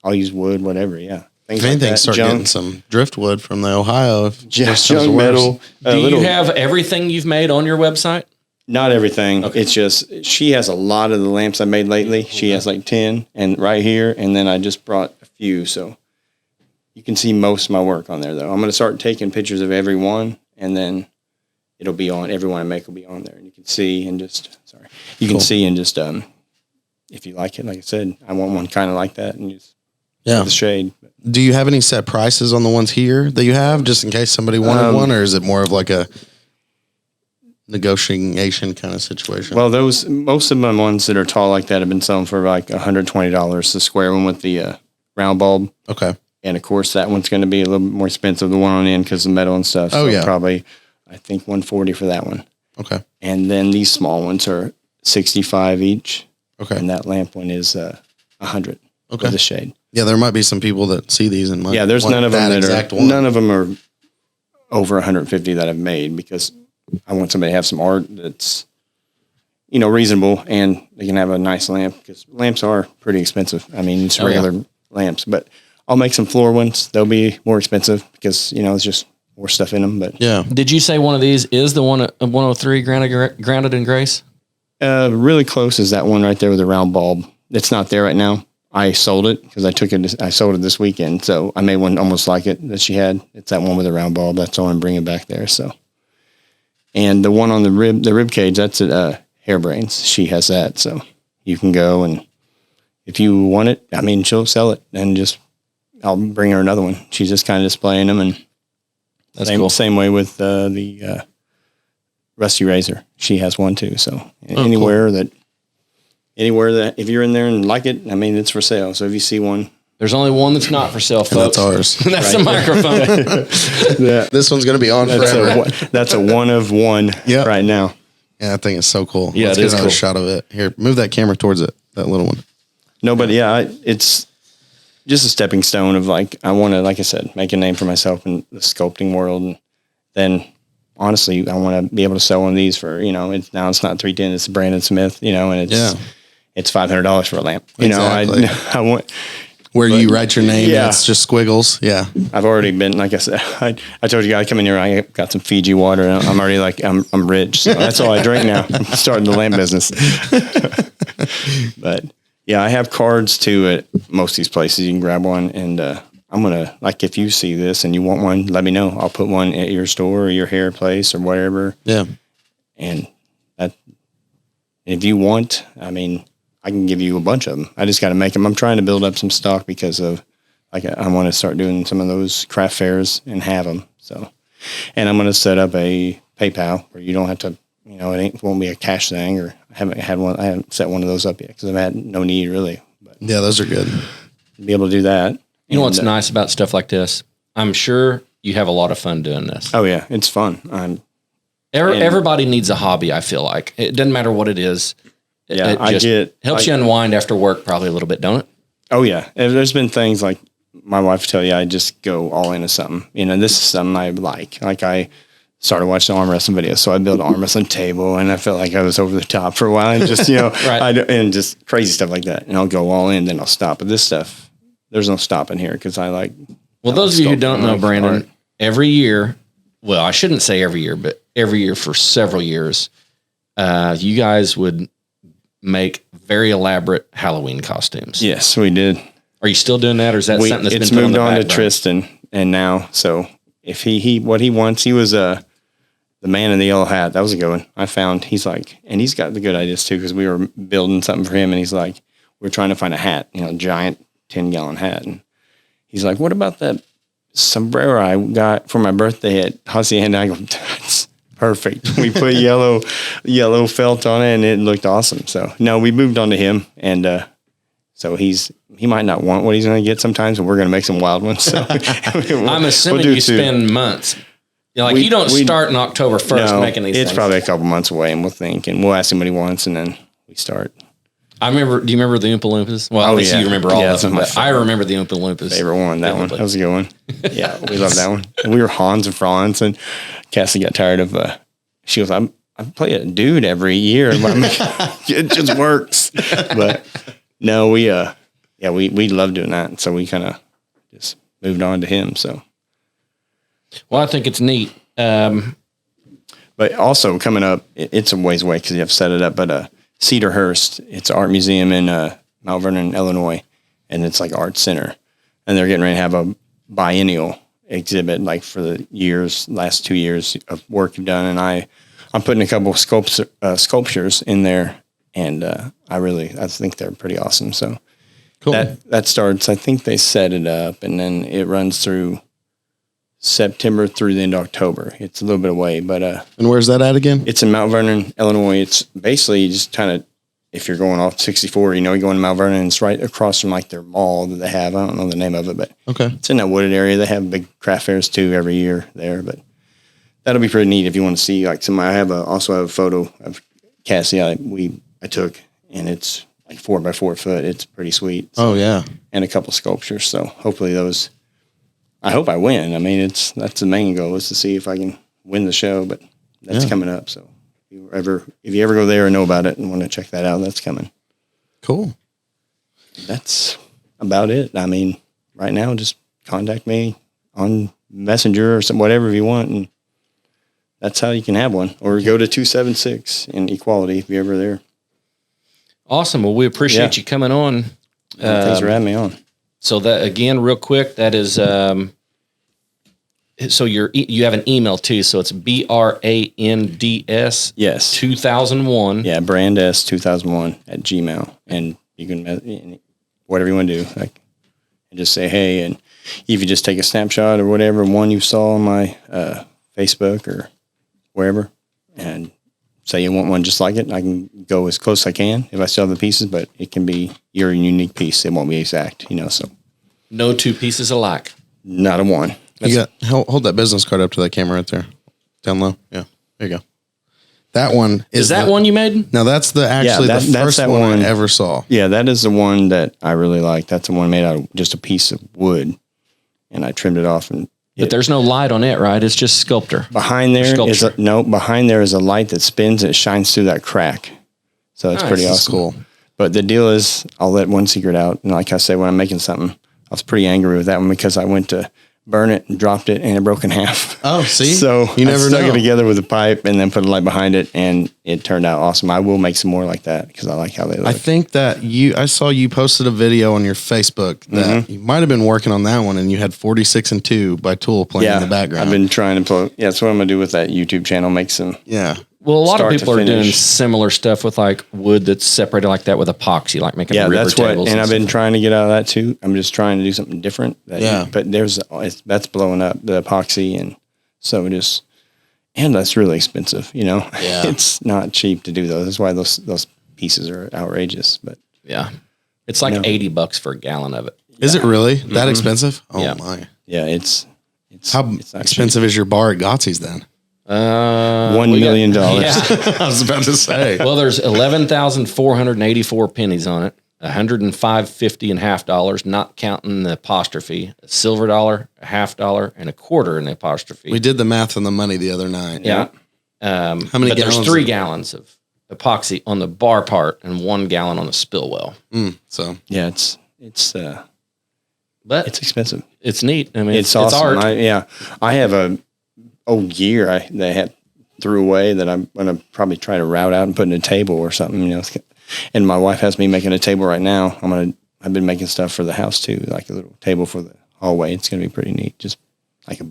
I'll use wood, whatever. Yeah. If anything, start getting some driftwood from the Ohio. Junk metal. Do you have everything you've made on your website? Not everything. Okay. It's just, she has a lot of the lamps I made lately. She has like 10 and right here. And then I just brought a few. So you can see most of my work on there though. I'm going to start taking pictures of every one and then it'll be on, every one I make will be on there. And you can see and just, can see and just, if you like it, like I said, I want one kind of like that and just the shade. Do you have any set prices on the ones here that you have just in case somebody wanted one, or is it more of like a negotiation kind of situation? Well, most of my ones that are tall like that have been selling for like $120, the square one with the round bulb. Okay. And of course that one's going to be a little bit more expensive, the one on the end because of the metal and stuff. So probably, I think $140 for that one. Okay. And then these small ones are $65 each. Okay. And that lamp one is $100 for the shade. Yeah, there might be some people that see these and might there's none of them that are none of them are over 150 that I've made because I want somebody to have some art that's reasonable and they can have a nice lamp because lamps are pretty expensive. I mean, it's regular lamps, but I'll make some floor ones. They'll be more expensive because it's just more stuff in them. But did you say one of these is the one at 103 grounded in grace? Really close is that one right there with the round bulb. It's not there right now. I sold it because I sold it this weekend. So I made one almost like it that she had. It's that one with the round bulb. That's all I'm bringing back there. So, And the one on the rib cage, that's at Hairbrains. She has that, so you can go, and if you want it, I mean, she'll sell it, and I'll bring her another one. She's just kind of displaying them, and That's cool. Same way with the Rusty Razor. She has one too. So anywhere that if you're in there and like it, I mean, it's for sale. So if you see one, there's only one that's not for sale, folks. That's ours. That's the microphone. This one's going to be on forever. That's a one of one right now. Yeah, I think it's so cool. Yeah, Let's it get is another cool. shot of it. Here, move that camera towards it, that little one. No, but it's just a stepping stone of like, I want to, like I said, make a name for myself in the sculpting world. And then honestly, I want to be able to sell one of these for, it's not $310, it's Brandon Smith, and it's $500 for a lamp. Exactly. I want where you write your name, Yeah. and it's just squiggles. Yeah. I've already been, like I said, I told you guys come in here, I got some Fiji water, and I'm already like, I'm rich. So that's all I drink now. I'm starting the lamp business. But yeah, I have cards too at most of these places. You can grab one, and I'm going to, like, if you see this and you want one, let me know. I'll put one at your store or your hair place or whatever. Yeah. And if you want, I mean, I can give you a bunch of them. I just got to make them. I'm trying to build up some stock because of, like, I want to start doing some of those craft fairs and have them. So, and I'm going to set up a PayPal where you don't have to, it won't be a cash thing, or I haven't set one of those up yet because I've had no need really. But Yeah, those are good. be able to do that. You know what's nice about stuff like this? I'm sure you have a lot of fun doing this. Oh yeah, it's fun. Everybody needs a hobby, I feel like. It doesn't matter what it is. Yeah, it just helps you unwind after work probably a little bit, don't it? Oh yeah, there's been things like my wife tell you I just go all into something. This is something I like. Like I started watching arm wrestling videos, so I built an arm wrestling table, and I felt like I was over the top for a while, and just Right. and just crazy stuff like that. And I'll go all in, then I'll stop. But this stuff, there's no stopping here because I like. Well, those of you who don't know, Brandon, art. every year, well, I shouldn't say every year, but every year for several years, you guys would make very elaborate Halloween costumes. Yes, we did. Are you still doing that, or is that something that's It's been put moved on on the to back burner? Tristan, and now so if he what he wants, he was the man in the yellow hat. That was a good one. I found he's like, and he's got the good ideas too because we were building something for him, and he's like, we're trying to find a hat, giant 10-gallon hat, and he's like, what about that sombrero I got for my birthday at Hacienda? I go, that's perfect. We put yellow felt on it, and it looked awesome. So no, we moved on to him, and so he might not want what he's going to get sometimes, and we're going to make some wild ones. So I'm assuming you spend months. You don't start in October 1st making these it's things. probably a couple months away, and we'll think, and we'll ask him what he wants, and then we start. Do you remember the Oompa Loompas? Well, at least you remember all of that's them, my but I remember the Oompa Loompas. favorite one. That one. That was a good one. Yeah, we love that one. And we were Hans and Franz, and Cassie got tired of, she was, I play a dude every year. But it just works. But no, we love doing that. And so we kind of just moved on to him. So. Well, I think it's neat. But also coming up, it's a ways away because you have to set it up, but Cedarhurst, it's an art museum in Mount Vernon, Illinois, and it's like art center. And they're getting ready to have a biennial exhibit, like for the last 2 years of work you've done. And I'm putting a couple of sculptures in there, and I think they're pretty awesome. So Cool. that starts, I think they set it up, and then it runs through September through the end of October. It's a little bit away, but And where's that at again? it's in Mount Vernon, Illinois. It's basically just kind of, if you're going off 64, you go to Mount Vernon, it's right across from like their mall that they have. I don't know the name of it, but Okay. it's in that wooded area. They have big craft fairs too every year there, but that'll be pretty neat if you want to see like also have a photo of Cassie I took, and it's like 4 by 4 foot. It's pretty sweet. Oh, yeah. And a couple sculptures. So hopefully I hope I win. I mean, that's the main goal is to see if I can win the show, but that's coming up. So if you ever go there and know about it and want to check that out, that's coming. Cool. That's about it. I mean, right now, just contact me on Messenger or whatever if you want, and that's how you can have one. Or go to 276 in Equality if you're ever there. Awesome. Well, we appreciate you coming on. Thanks for having me on. So that again, real quick, that is So you have an email too. So it's BRANDS. Yes. 2001. Yeah, Brand S 2001 at Gmail, and you can whatever you want to do, like, and just say hey, and if you just take a snapshot or whatever one you saw on my Facebook or wherever, and say you want one just like it, I can go as close as I can if I still have the pieces, but it can be your unique piece. It won't be exact, so. No two pieces alike. Not a one. Hold that business card up to that camera right there. Down low. Yeah. There you go. That one is that one you made? No, that's the first one I ever saw. Yeah, that is the one that I really like. That's the one made out of just a piece of wood, and I trimmed it off. But there's no light on it, right? It's just sculptor. Behind there behind there is a light that spins and it shines through that crack. So it's pretty awesome. Cool. But the deal is, I'll let one secret out. And like I say, when I'm making something, I was pretty angry with that one because I went to burn it and dropped it and it broke in half. Oh, see? So you never I stuck know. it together with a pipe and then put a light behind it, and it turned out awesome. I will make some more like that because I like how they look. I think that I saw you posted a video on your Facebook that you might have been working on that one, and you had 46 and 2 by Tool playing in the background. I've been trying to play. Yeah, that's what I'm going to do with that YouTube channel. Make some. Yeah. Well, a lot of start people to are doing finish. similar stuff with like wood that's separated like that with epoxy, like making river that's what. tables. And I've been stuff. trying to get out of that too. I'm just trying to do something different. But that's blowing up the epoxy, and so and that's really expensive. Yeah. It's not cheap to do those. That's why those pieces are outrageous. But Yeah. It's like $80 for a gallon of it. Is it really that expensive? Oh Yeah. my. yeah, it's How it's not expensive is your bar at Gotzi's then? $1 million. Yeah. I was about to say. Well, there's 11,484 pennies on it. $105.50 in $50, not counting the apostrophe. A silver dollar, a $50, and a quarter in the apostrophe. We did the math on the money the other night. Yeah. How many but gallons? there's 3 gallons of epoxy on the bar part and 1 gallon on the spill well. So Yeah, it's But it's expensive. it's neat. I mean, It's awesome. art. I have a old gear that I had threw away that I'm going to probably try to route out and put in a table or something, And my wife has me making a table right now. I've been making stuff for the house too, like a little table for the hallway. It's going to be pretty neat. Just like a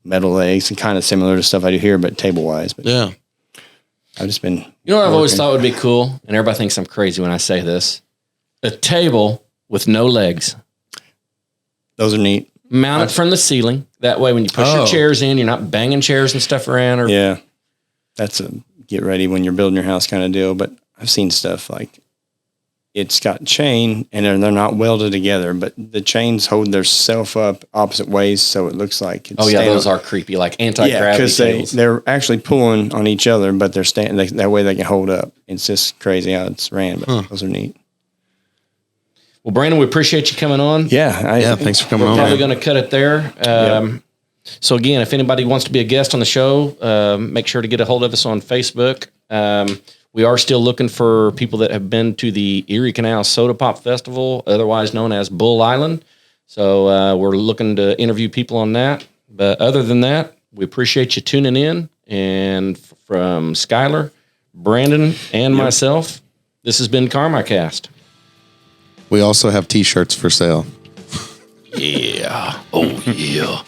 metal legs and kind of similar to stuff I do here, but table wise. But yeah. I've just been. You know what I've always thought would be cool, and everybody thinks I'm crazy when I say this: a table with no legs. Those are neat. Mount it from the ceiling. That way, when you push your chairs in, you're not banging chairs and stuff around. Yeah, that's a get ready when you're building your house kind of deal. But I've seen stuff like it's got chain and they're not welded together, but the chains hold their self up opposite ways, so it looks like it's those are creepy, like anti-gravity because they're actually pulling on each other, but they're standing that way they can hold up. It's just crazy how it's ran, but those are neat. Well, Brandon, we appreciate you coming on. Yeah, Thanks for coming We're on. probably going to cut it there. So again, if anybody wants to be a guest on the show, make sure to get a hold of us on Facebook. We are still looking for people that have been to the Erie Canal Soda Pop Festival, otherwise known as Bull Island. So we're looking to interview people on that. But other than that, we appreciate you tuning in. And from Skylar, Brandon, and myself, this has been KarmaCast. We also have t-shirts for sale. Yeah. Oh, yeah.